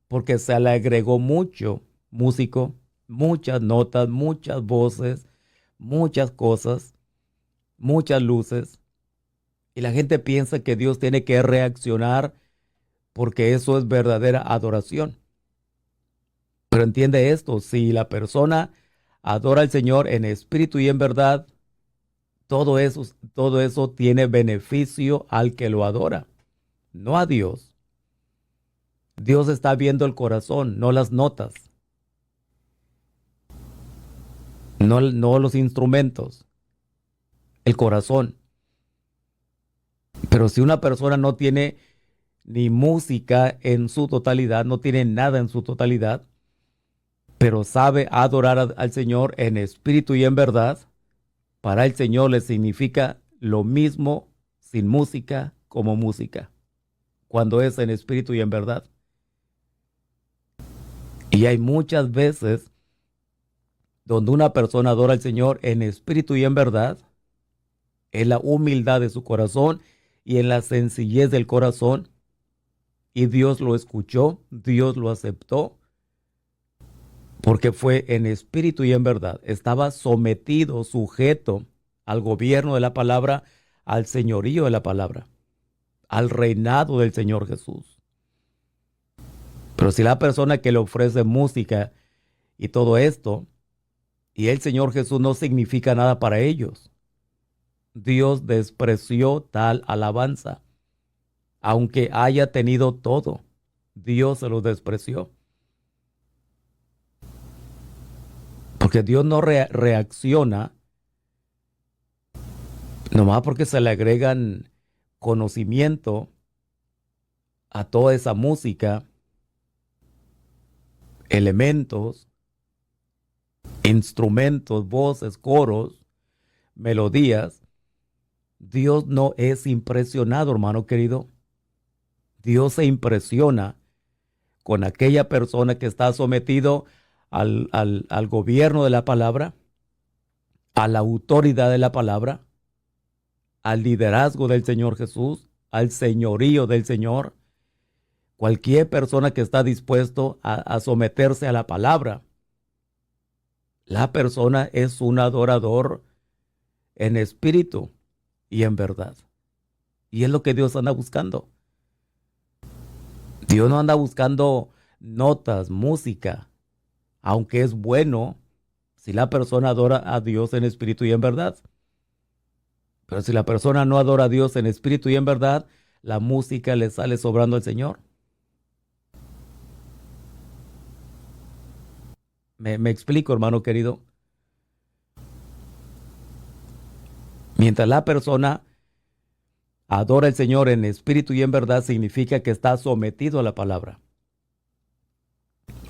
porque se le agregó mucho músico, muchas notas, muchas voces, muchas cosas, muchas luces. Y la gente piensa que Dios tiene que reaccionar porque eso es verdadera adoración. Pero entiende esto, si la persona adora al Señor en espíritu y en verdad, todo eso tiene beneficio al que lo adora, no a Dios. Dios está viendo el corazón, no las notas, no los instrumentos. el corazón. Pero si una persona no tiene ni música en su totalidad, no tiene nada en su totalidad, pero sabe adorar al Señor en espíritu y en verdad, para el Señor le significa lo mismo sin música como música, cuando es en espíritu y en verdad. Y hay muchas veces donde una persona adora al Señor en espíritu y en verdad, en la humildad de su corazón y en la sencillez del corazón, y Dios lo escuchó, Dios lo aceptó, porque fue en espíritu y en verdad. Estaba sometido, sujeto al gobierno de la palabra, al señorío de la palabra, al reinado del Señor Jesús. Pero si la persona que le ofrece música y todo esto, y el Señor Jesús no significa nada para ellos, Dios despreció tal alabanza. Aunque haya tenido todo, Dios se lo despreció. Porque Dios no reacciona nomás porque se le agregan conocimiento a toda esa música, elementos, instrumentos, voces, coros, melodías. Dios no es impresionado, hermano querido. Dios se impresiona con aquella persona que está sometido al gobierno de la palabra, a la autoridad de la palabra, al liderazgo del Señor Jesús, al señorío del Señor. Cualquier persona que está dispuesto a someterse a la palabra, la persona es un adorador en espíritu y en verdad. Y es lo que Dios anda buscando. Dios no anda buscando notas, música, aunque es bueno si la persona adora a Dios en espíritu y en verdad. Pero si la persona no adora a Dios en espíritu y en verdad, la música le sale sobrando al Señor. Me explico, hermano querido. Mientras la persona adora al Señor en espíritu y en verdad, significa que está sometido a la palabra.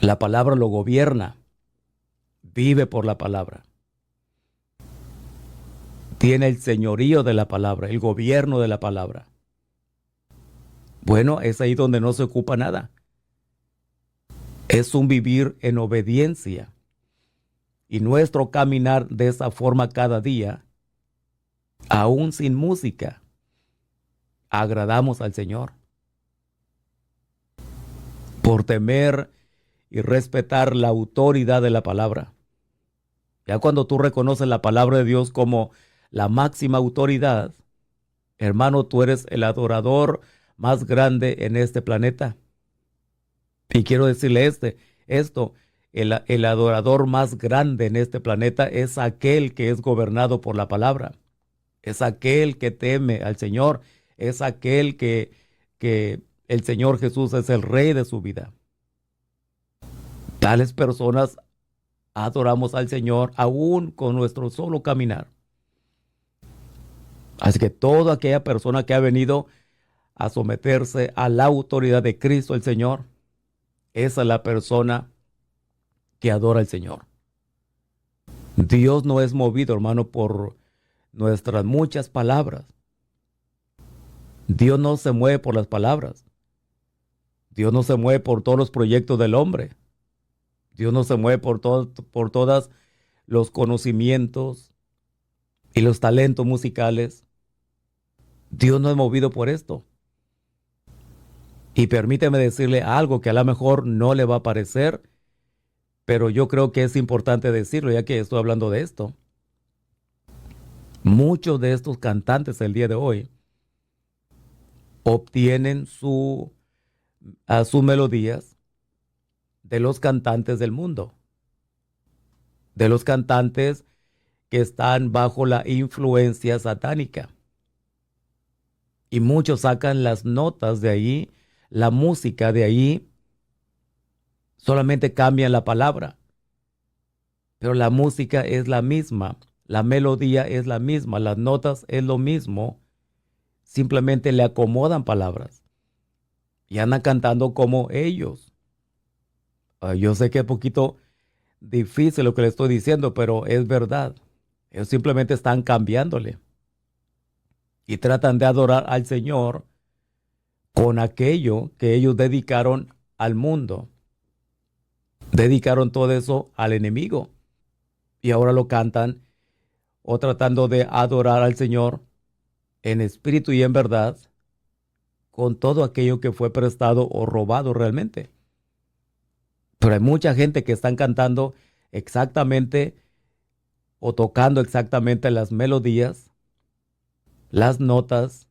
La palabra lo gobierna. Vive por la palabra. Tiene el señorío de la palabra, el gobierno de la palabra. Bueno, es ahí donde no se ocupa nada. Es un vivir en obediencia. Y nuestro caminar de esa forma cada día, aún sin música, agradamos al Señor. Por temer y respetar la autoridad de la palabra. Ya cuando tú reconoces la palabra de Dios como la máxima autoridad, hermano, tú eres el adorador más grande en este planeta. Y quiero decirle esto, el adorador más grande en este planeta es aquel que es gobernado por la palabra. Es aquel que teme al Señor. Es aquel que el Señor Jesús es el rey de su vida. Tales personas adoramos al Señor aún con nuestro solo caminar. Así que toda aquella persona que ha venido a someterse a la autoridad de Cristo el Señor, esa es la persona que adora al Señor. Dios no es movido, hermano, por nuestras muchas palabras. Dios no se mueve por las palabras. Dios no se mueve por todos los proyectos del hombre. Dios no se mueve por todos los conocimientos y los talentos musicales. Dios no es movido por esto. Y permíteme decirle algo que a lo mejor no le va a parecer, pero yo creo que es importante decirlo ya que estoy hablando de esto. Muchos de estos cantantes el día de hoy obtienen sus melodías de los cantantes del mundo, de los cantantes que están bajo la influencia satánica. Y muchos sacan las notas de ahí, la música de ahí, solamente cambian la palabra, pero la música es la misma, La melodía es la misma, las notas es lo mismo, simplemente le acomodan palabras y andan cantando como ellos. Yo sé que es poquito difícil lo que le estoy diciendo, pero es verdad. Ellos simplemente están cambiándole y tratan de adorar al Señor con aquello que ellos dedicaron al mundo. Dedicaron todo eso al enemigo y ahora lo cantan o tratando de adorar al Señor en espíritu y en verdad con todo aquello que fue prestado o robado realmente. Pero hay mucha gente que están cantando exactamente o tocando exactamente las melodías, las notas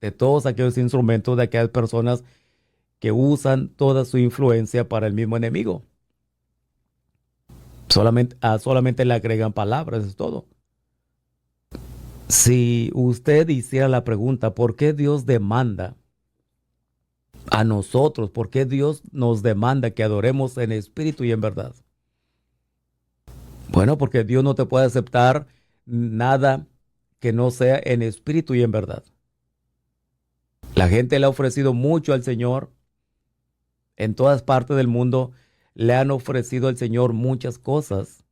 de todos aquellos instrumentos de aquellas personas que usan toda su influencia para el mismo enemigo. Solamente le agregan palabras, es todo. Si usted hiciera la pregunta, ¿por qué Dios demanda a nosotros? ¿Por qué Dios nos demanda que adoremos en espíritu y en verdad? Bueno, porque Dios no te puede aceptar nada que no sea en espíritu y en verdad. La gente le ha ofrecido mucho al Señor. En todas partes del mundo le han ofrecido al Señor muchas cosas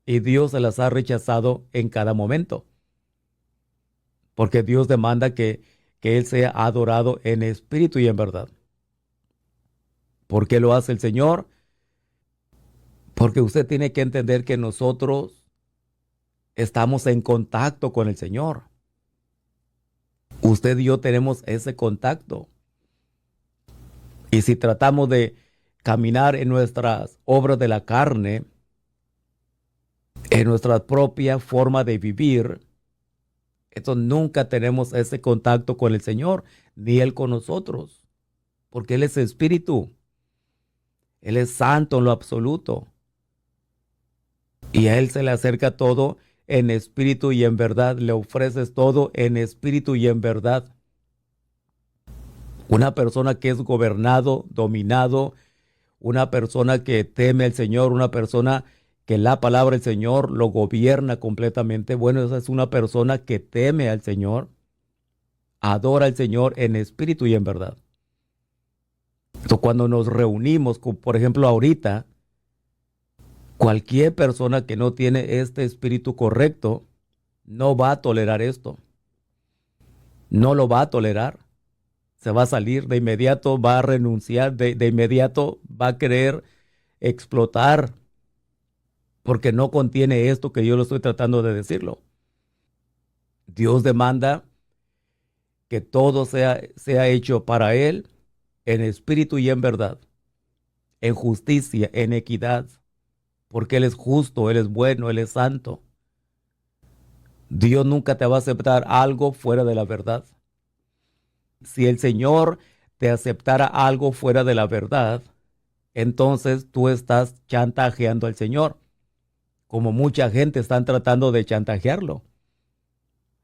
y Dios se las ha rechazado en cada momento. Porque Dios demanda que Él sea adorado en espíritu y en verdad. ¿Por qué lo hace el Señor? Porque usted tiene que entender que nosotros estamos en contacto con el Señor. Usted y yo tenemos ese contacto. Y si tratamos de caminar en nuestras obras de la carne, en nuestra propia forma de vivir, entonces nunca tenemos ese contacto con el Señor, ni Él con nosotros, porque Él es espíritu, Él es santo en lo absoluto, y a Él se le acerca todo en espíritu y en verdad, le ofreces todo en espíritu y en verdad. Una persona que es gobernado, dominado, una persona que teme al Señor, una persona que la palabra del Señor lo gobierna completamente. Bueno, esa es una persona que teme al Señor, adora al Señor en espíritu y en verdad. Entonces, cuando nos reunimos, por ejemplo, ahorita, cualquier persona que no tiene este espíritu correcto no va a tolerar esto. No lo va a tolerar. Se va a salir de inmediato, va a renunciar, de inmediato va a querer explotar porque no contiene esto que yo lo estoy tratando de decirlo. Dios demanda que todo sea hecho para Él en espíritu y en verdad, en justicia, en equidad, porque Él es justo, Él es bueno, Él es santo. Dios nunca te va a aceptar algo fuera de la verdad. Si el Señor te aceptara algo fuera de la verdad, entonces tú estás chantajeando al Señor, como mucha gente están tratando de chantajearlo.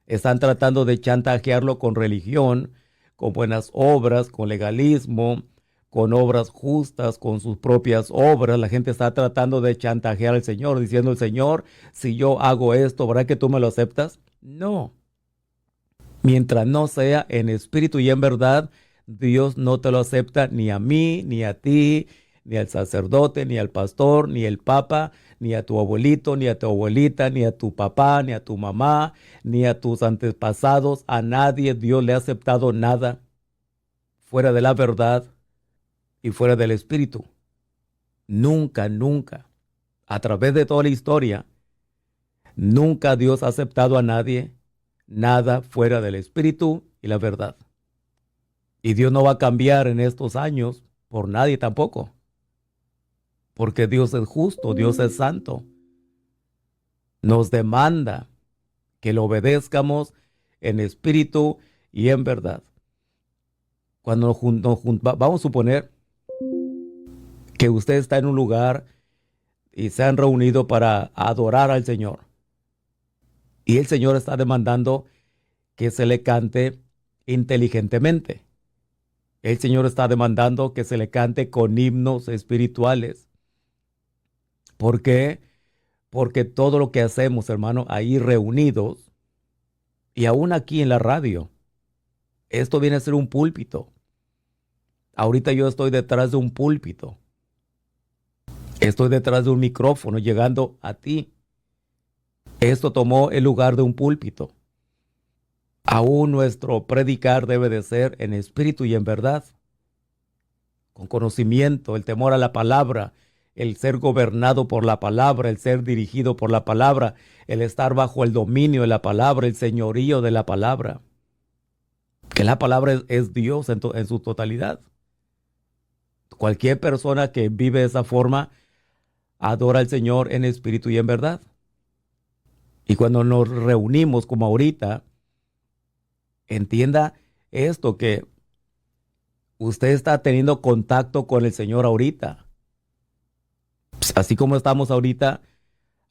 Están tratando de chantajearlo con religión, con buenas obras, con legalismo, con obras justas, con sus propias obras. La gente está tratando de chantajear al Señor, diciendo el Señor, si yo hago esto, ¿verdad que tú me lo aceptas? No. Mientras no sea en espíritu y en verdad, Dios no te lo acepta ni a mí, ni a ti, ni al sacerdote, ni al pastor, ni el papa, ni a tu abuelito, ni a tu abuelita, ni a tu papá, ni a tu mamá, ni a tus antepasados. A nadie Dios le ha aceptado nada fuera de la verdad y fuera del espíritu. Nunca, nunca. A través de toda la historia, nunca Dios ha aceptado a nadie nada fuera del espíritu y la verdad. Y Dios no va a cambiar en estos años por nadie tampoco. Porque Dios es justo, Dios es santo. Nos demanda que lo obedezcamos en espíritu y en verdad. Cuando vamos a suponer que usted está en un lugar y se han reunido para adorar al Señor. Y el Señor está demandando que se le cante inteligentemente. El Señor está demandando que se le cante con himnos espirituales. ¿Por qué? Porque todo lo que hacemos, hermano, ahí reunidos y aún aquí en la radio, esto viene a ser un púlpito. Ahorita yo estoy detrás de un púlpito. Estoy detrás de un micrófono llegando a ti. Esto tomó el lugar de un púlpito. Aún nuestro predicar debe de ser en espíritu y en verdad, con conocimiento, el temor a la palabra, el ser gobernado por la palabra, el ser dirigido por la palabra, el estar bajo el dominio de la palabra, el señorío de la palabra. Que la palabra es Dios en su totalidad. Cualquier persona que vive de esa forma adora al Señor en espíritu y en verdad. Y cuando nos reunimos como ahorita, entienda esto, que usted está teniendo contacto con el Señor ahorita. Así como estamos ahorita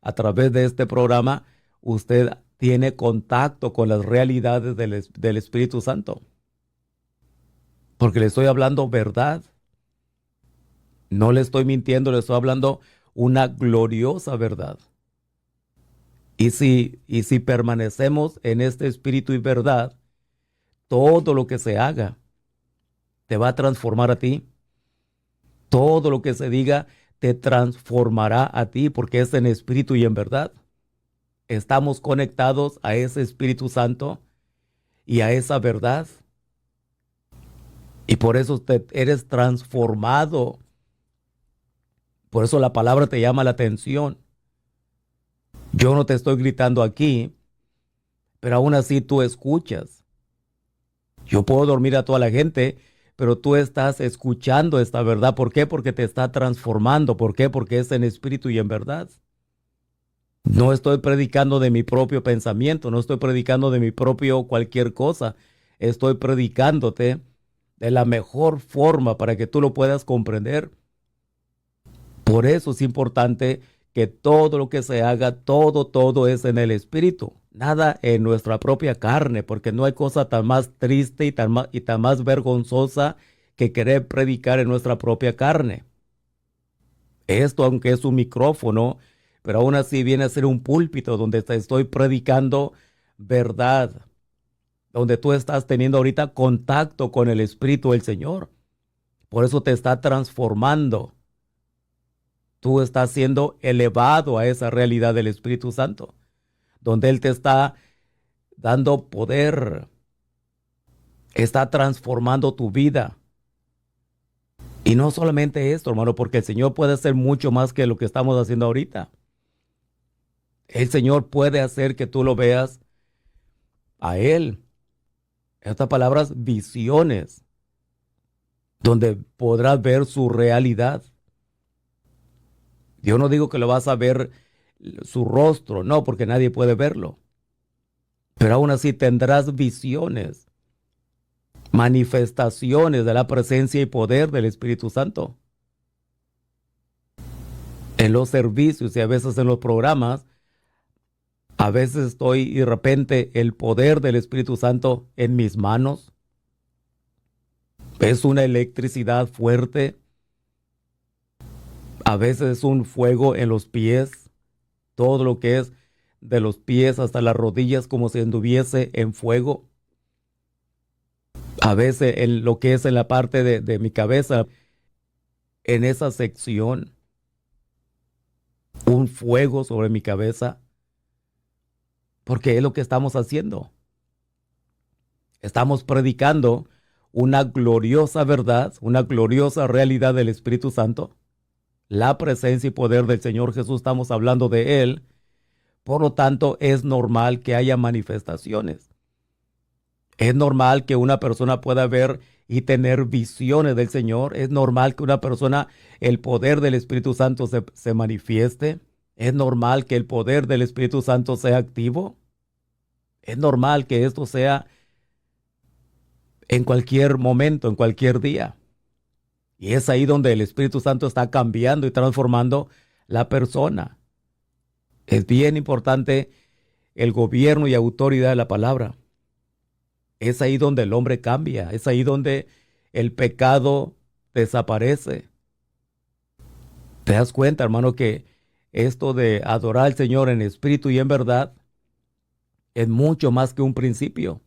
a través de este programa, usted tiene contacto con las realidades del Espíritu Santo. Porque le estoy hablando verdad. No le estoy mintiendo, le estoy hablando una gloriosa verdad. Y si permanecemos en este espíritu y verdad, todo lo que se haga te va a transformar a ti. Todo lo que se diga te transformará a ti, porque es en espíritu y en verdad. Estamos conectados a ese Espíritu Santo y a esa verdad. Y por eso eres transformado. Por eso la palabra te llama la atención. Yo no te estoy gritando aquí, pero aún así tú escuchas. Yo puedo dormir a toda la gente, pero tú estás escuchando esta verdad. ¿Por qué? Porque te está transformando. ¿Por qué? Porque es en espíritu y en verdad. No estoy predicando de mi propio pensamiento, no estoy predicando de mi propio cualquier cosa. Estoy predicándote de la mejor forma para que tú lo puedas comprender. Por eso es importante que todo lo que se haga, todo es en el espíritu, nada en nuestra propia carne, porque no hay cosa tan más triste y tan más vergonzosa que querer predicar en nuestra propia carne. Esto, aunque es un micrófono, pero aún así viene a ser un púlpito donde te estoy predicando verdad, donde tú estás teniendo ahorita contacto con el Espíritu del Señor. Por eso te está transformando. Tú estás siendo elevado a esa realidad del Espíritu Santo, donde Él te está dando poder, está transformando tu vida. Y no solamente esto, hermano, porque el Señor puede hacer mucho más que lo que estamos haciendo ahorita. El Señor puede hacer que tú lo veas a Él. Estas palabras, visiones, donde podrás ver su realidad. Yo no digo que lo vas a ver su rostro, no, porque nadie puede verlo. Pero aún así tendrás visiones, manifestaciones de la presencia y poder del Espíritu Santo. En los servicios y a veces en los programas, a veces estoy y de repente el poder del Espíritu Santo en mis manos. Es una electricidad fuerte. A veces es un fuego en los pies. Todo lo que es de los pies hasta las rodillas como si anduviese en fuego. A veces en lo que es en la parte de mi cabeza, en esa sección, un fuego sobre mi cabeza. Porque es lo que estamos haciendo. Estamos predicando una gloriosa verdad, una gloriosa realidad del Espíritu Santo. La presencia y poder del Señor Jesús, estamos hablando de Él. Por lo tanto, es normal que haya manifestaciones. Es normal que una persona pueda ver y tener visiones del Señor. Es normal que una persona, el poder del Espíritu Santo se manifieste. Es normal que el poder del Espíritu Santo sea activo. Es normal que esto sea en cualquier momento, en cualquier día. Y es ahí donde el Espíritu Santo está cambiando y transformando la persona. Es bien importante el gobierno y autoridad de la palabra. Es ahí donde el hombre cambia. Es ahí donde el pecado desaparece. ¿Te das cuenta, hermano, que esto de adorar al Señor en espíritu y en verdad es mucho más que un principio,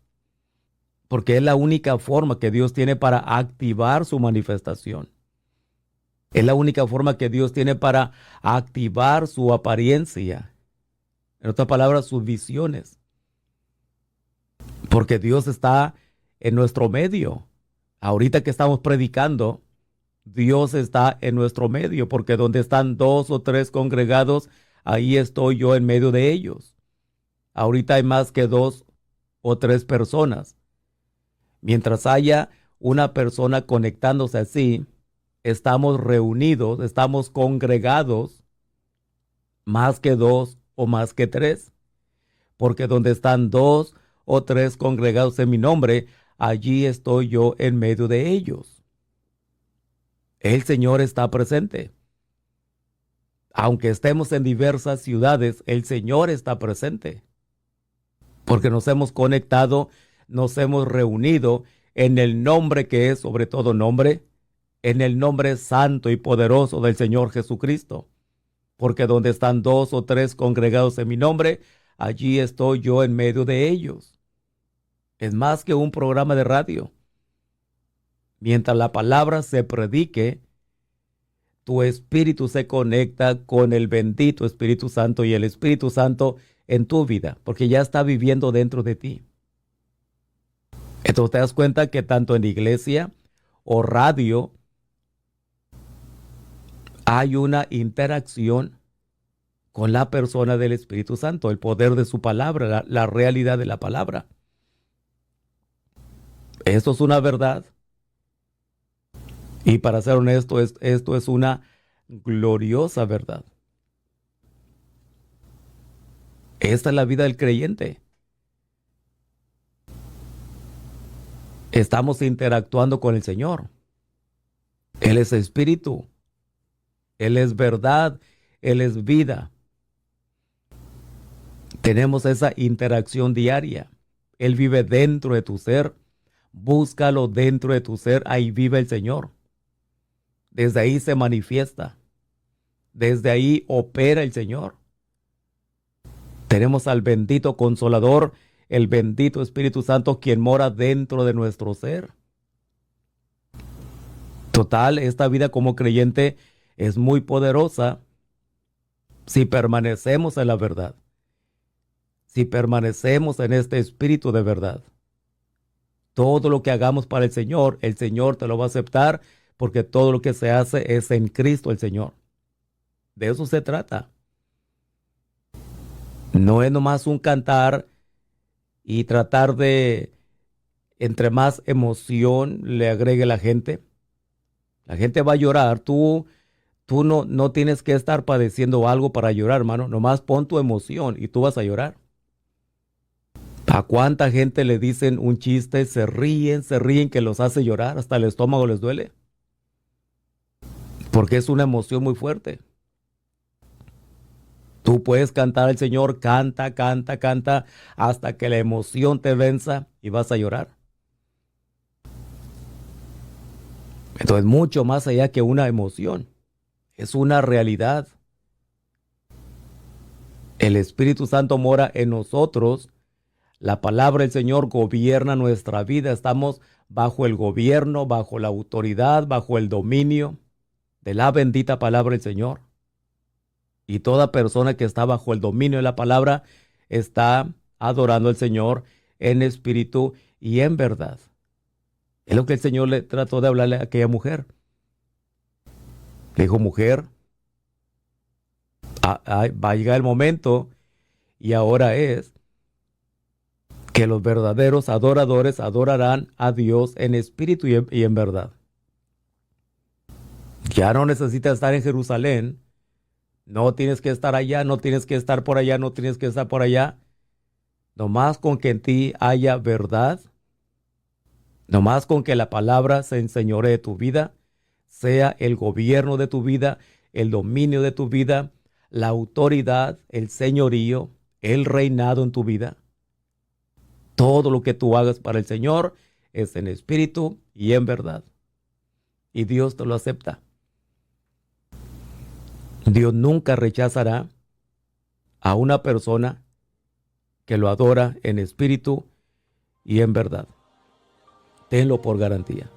porque es la única forma que Dios tiene para activar su manifestación. Es la única forma que Dios tiene para activar su apariencia. En otras palabras, sus visiones. Porque Dios está en nuestro medio. Ahorita que estamos predicando, Dios está en nuestro medio, porque donde están 2 o 3 congregados, ahí estoy yo en medio de ellos. Ahorita hay más que 2 o 3 personas. Mientras haya una persona conectándose así, estamos reunidos, estamos congregados, más que 2 o más que 3. Porque donde están 2 o 3 congregados en mi nombre, allí estoy yo en medio de ellos. El Señor está presente. Aunque estemos en diversas ciudades, el Señor está presente. Porque nos hemos conectado, nos hemos reunido en el nombre que es sobre todo nombre, en el nombre santo y poderoso del Señor Jesucristo. Porque donde están 2 o 3 congregados en mi nombre, allí estoy yo en medio de ellos. Es más que un programa de radio. Mientras la palabra se predique, tu espíritu se conecta con el bendito Espíritu Santo y el Espíritu Santo en tu vida, porque ya está viviendo dentro de ti. Entonces te das cuenta que tanto en iglesia o radio hay una interacción con la persona del Espíritu Santo, el poder de su palabra, la realidad de la palabra. Esto es una verdad. Y para ser honesto, esto es una gloriosa verdad. Esta es la vida del creyente. Estamos interactuando con el Señor. Él es espíritu. Él es verdad. Él es vida. Tenemos esa interacción diaria. Él vive dentro de tu ser. Búscalo dentro de tu ser. Ahí vive el Señor. Desde ahí se manifiesta. Desde ahí opera el Señor. Tenemos al bendito Consolador, el bendito Espíritu Santo, quien mora dentro de nuestro ser. Total, esta vida como creyente es muy poderosa si permanecemos en la verdad. Si permanecemos en este espíritu de verdad. Todo lo que hagamos para el Señor te lo va a aceptar, porque todo lo que se hace es en Cristo el Señor. De eso se trata. No es nomás un cantar y tratar de, entre más emoción le agregue la gente va a llorar. Tú no tienes que estar padeciendo algo para llorar, hermano. Nomás pon tu emoción y tú vas a llorar. ¿A cuánta gente le dicen un chiste, se ríen que los hace llorar, hasta el estómago les duele? Porque es una emoción muy fuerte. Tú puedes cantar al Señor, canta, hasta que la emoción te venza y vas a llorar. Entonces, mucho más allá que una emoción, es una realidad. El Espíritu Santo mora en nosotros. La palabra del Señor gobierna nuestra vida. Estamos bajo el gobierno, bajo la autoridad, bajo el dominio de la bendita palabra del Señor. Y toda persona que está bajo el dominio de la palabra está adorando al Señor en espíritu y en verdad. Es lo que el Señor le trató de hablarle a aquella mujer. Le dijo, mujer, va a llegar el momento, y ahora es, que los verdaderos adoradores adorarán a Dios en espíritu y en verdad. Ya no necesitas estar en Jerusalén. No tienes que estar allá, no tienes que estar por allá, no tienes que estar por allá. Nomás con que en ti haya verdad, nomás con que la palabra se enseñoree de tu vida, sea el gobierno de tu vida, el dominio de tu vida, la autoridad, el señorío, el reinado en tu vida. Todo lo que tú hagas para el Señor es en espíritu y en verdad. Y Dios te lo acepta. Dios nunca rechazará a una persona que lo adora en espíritu y en verdad. Tenlo por garantía.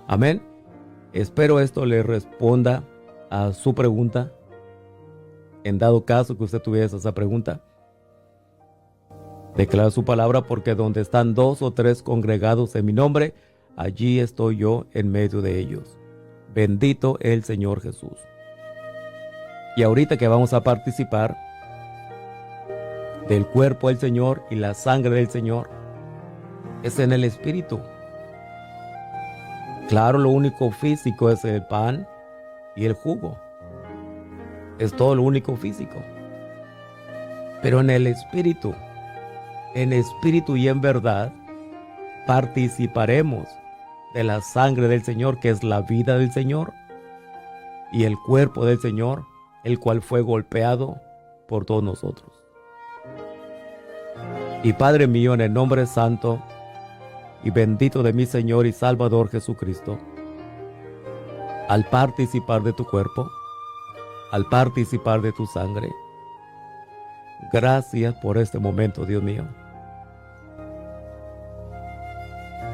Amén. Espero esto le responda a su pregunta. En dado caso que usted tuviese esa pregunta, declara su palabra, porque donde están 2 o 3 congregados en mi nombre, allí estoy yo en medio de ellos. Bendito el Señor Jesús. Y ahorita que vamos a participar del cuerpo del Señor y la sangre del Señor, es en el Espíritu. Claro, lo único físico es el pan y el jugo. Es todo lo único físico. Pero en el Espíritu y en verdad, participaremos de la sangre del Señor, que es la vida del Señor, y el cuerpo del Señor, el cual fue golpeado por todos nosotros. Y Padre mío, en el nombre santo y bendito de mi Señor y Salvador Jesucristo, al participar de tu cuerpo, al participar de tu sangre, gracias por este momento, Dios mío.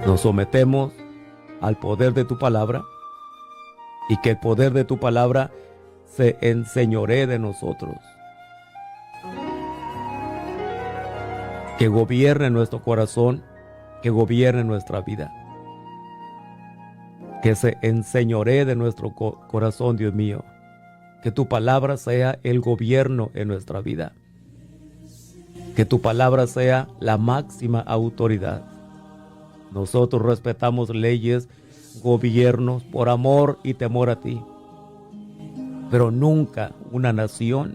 Nos sometemos al poder de tu palabra, y que el poder de tu palabra se enseñoree de nosotros. Que gobierne nuestro corazón, que gobierne nuestra vida. Que se enseñoree de nuestro corazón, Dios mío. Que tu palabra sea el gobierno en nuestra vida. Que tu palabra sea la máxima autoridad. Nosotros respetamos leyes, gobiernos, por amor y temor a ti. Pero nunca una nación,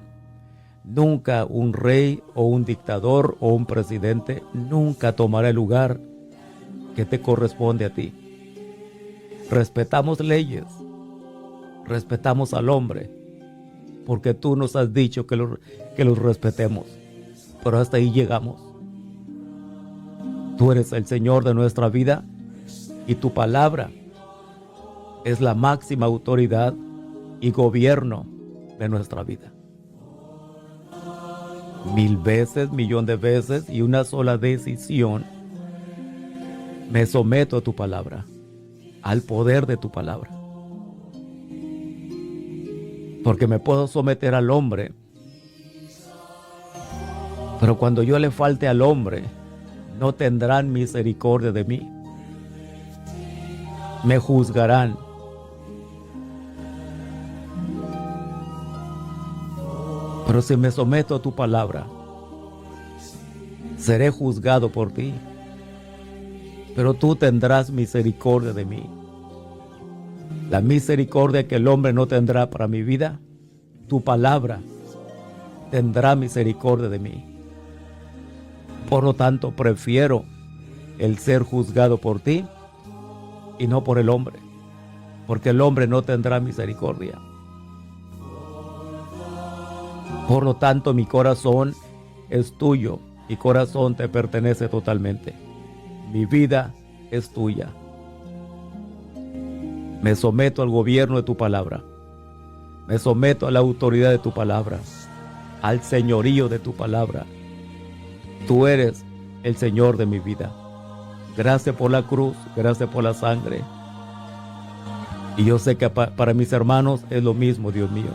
nunca un rey o un dictador o un presidente, nunca tomará el lugar que te corresponde a ti. Respetamos leyes, respetamos al hombre, porque tú nos has dicho que los respetemos, pero hasta ahí llegamos. Tú eres el Señor de nuestra vida y tu palabra es la máxima autoridad y gobierno de nuestra vida. 1000 veces, millón de veces y una sola decisión, me someto a tu palabra, al poder de tu palabra. Porque me puedo someter al hombre, pero cuando yo le falte al hombre, no tendrán misericordia de mí. Me juzgarán. Pero si me someto a tu palabra, seré juzgado por ti. Pero tú tendrás misericordia de mí. La misericordia que el hombre no tendrá para mi vida, tu palabra tendrá misericordia de mí. Por lo tanto, prefiero el ser juzgado por ti y no por el hombre, porque el hombre no tendrá misericordia. Por lo tanto, mi corazón es tuyo, mi corazón te pertenece totalmente. Mi vida es tuya. Me someto al gobierno de tu palabra. Me someto a la autoridad de tu palabra, al señorío de tu palabra. Tú eres el Señor de mi vida. Gracias por la cruz, gracias por la sangre. Y yo sé que para mis hermanos es lo mismo, Dios mío.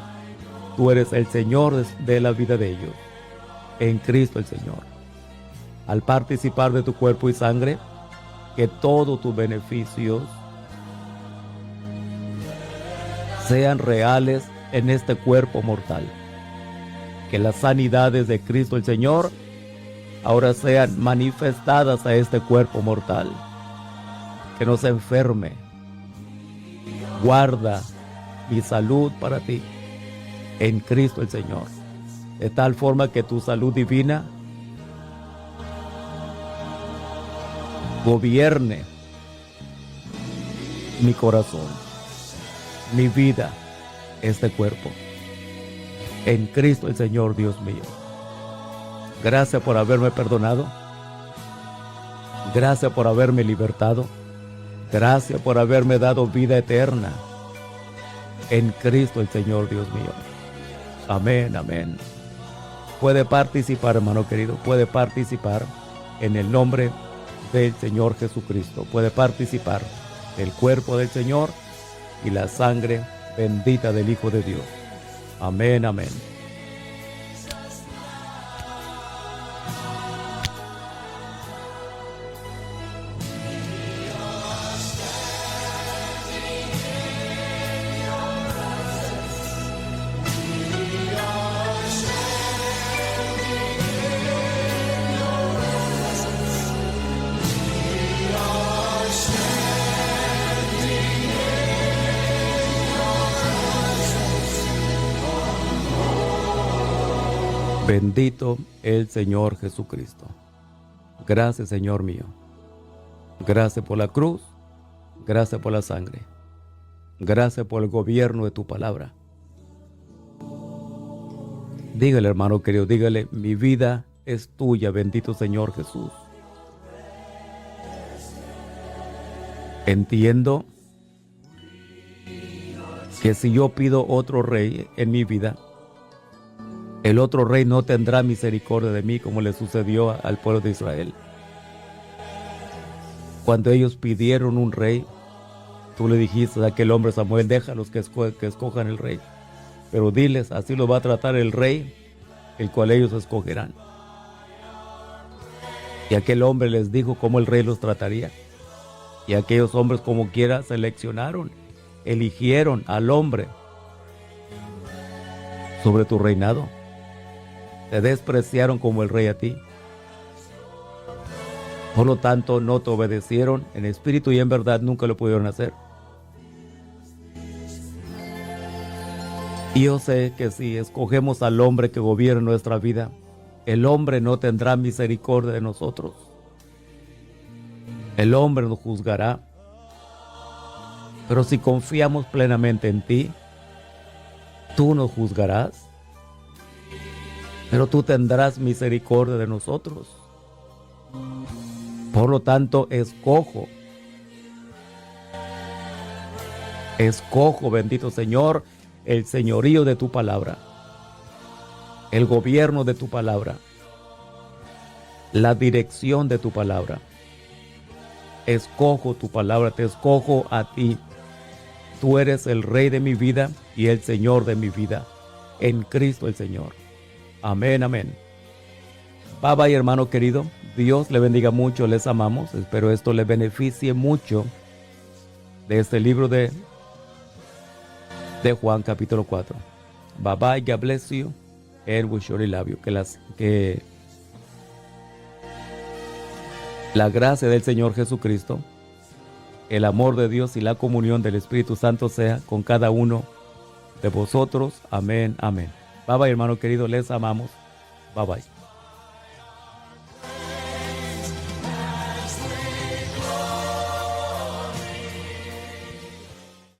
Tú eres el Señor de la vida de ellos, en Cristo el Señor. Al participar de tu cuerpo y sangre, que todos tus beneficios sean reales en este cuerpo mortal. Que las sanidades de Cristo el Señor ahora sean manifestadas a este cuerpo mortal. Que no se enferme. Guarda mi salud para ti, en Cristo el Señor. De tal forma que tu salud divina gobierne mi corazón, mi vida, este cuerpo. En Cristo el Señor, Dios mío. Gracias por haberme perdonado. Gracias por haberme libertado. Gracias por haberme dado vida eterna. en Cristo el Señor, Dios mío. Amén, amén. Puede participar, hermano querido, puede participar en el nombre del Señor Jesucristo. Puede participar del cuerpo del Señor y la sangre bendita del Hijo de Dios. Amén, amén. Bendito el Señor Jesucristo. Gracias, Señor mío. Gracias por la cruz. Gracias por la sangre. Gracias por el gobierno de tu palabra. Dígale, hermano querido, dígale, mi vida es tuya, bendito Señor Jesús. Entiendo que si yo pido otro rey en mi vida, el otro rey no tendrá misericordia de mí como le sucedió al pueblo de Israel. Cuando ellos pidieron un rey, tú le dijiste a aquel hombre Samuel, déjalos que escojan el rey. Pero diles, así lo va a tratar el rey, el cual ellos escogerán. Y aquel hombre les dijo cómo el rey los trataría. Y aquellos hombres como quiera seleccionaron, eligieron al hombre sobre tu reinado. Te despreciaron como el rey a ti. Por lo tanto, no te obedecieron en espíritu y en verdad nunca lo pudieron hacer. Y yo sé que si escogemos al hombre que gobierna nuestra vida, el hombre no tendrá misericordia de nosotros. El hombre nos juzgará. Pero si confiamos plenamente en ti, tú nos juzgarás. Pero tú tendrás misericordia de nosotros. Por lo tanto, escojo, bendito Señor, el señorío de tu palabra, el gobierno de tu palabra, la dirección de tu palabra. Escojo tu palabra, te escojo a ti. Tú eres el Rey de mi vida y el Señor de mi vida, en Cristo el Señor. Amén, amén. Bye bye, hermano querido. Dios le bendiga mucho, les amamos. Espero esto les beneficie mucho de este libro de Juan capítulo 4. Bye bye, God bless you, and we surely love you. Que la gracia del Señor Jesucristo, el amor de Dios y la comunión del Espíritu Santo sea con cada uno de vosotros. Amén, amén. Bye bye, hermano querido, les amamos. Bye bye.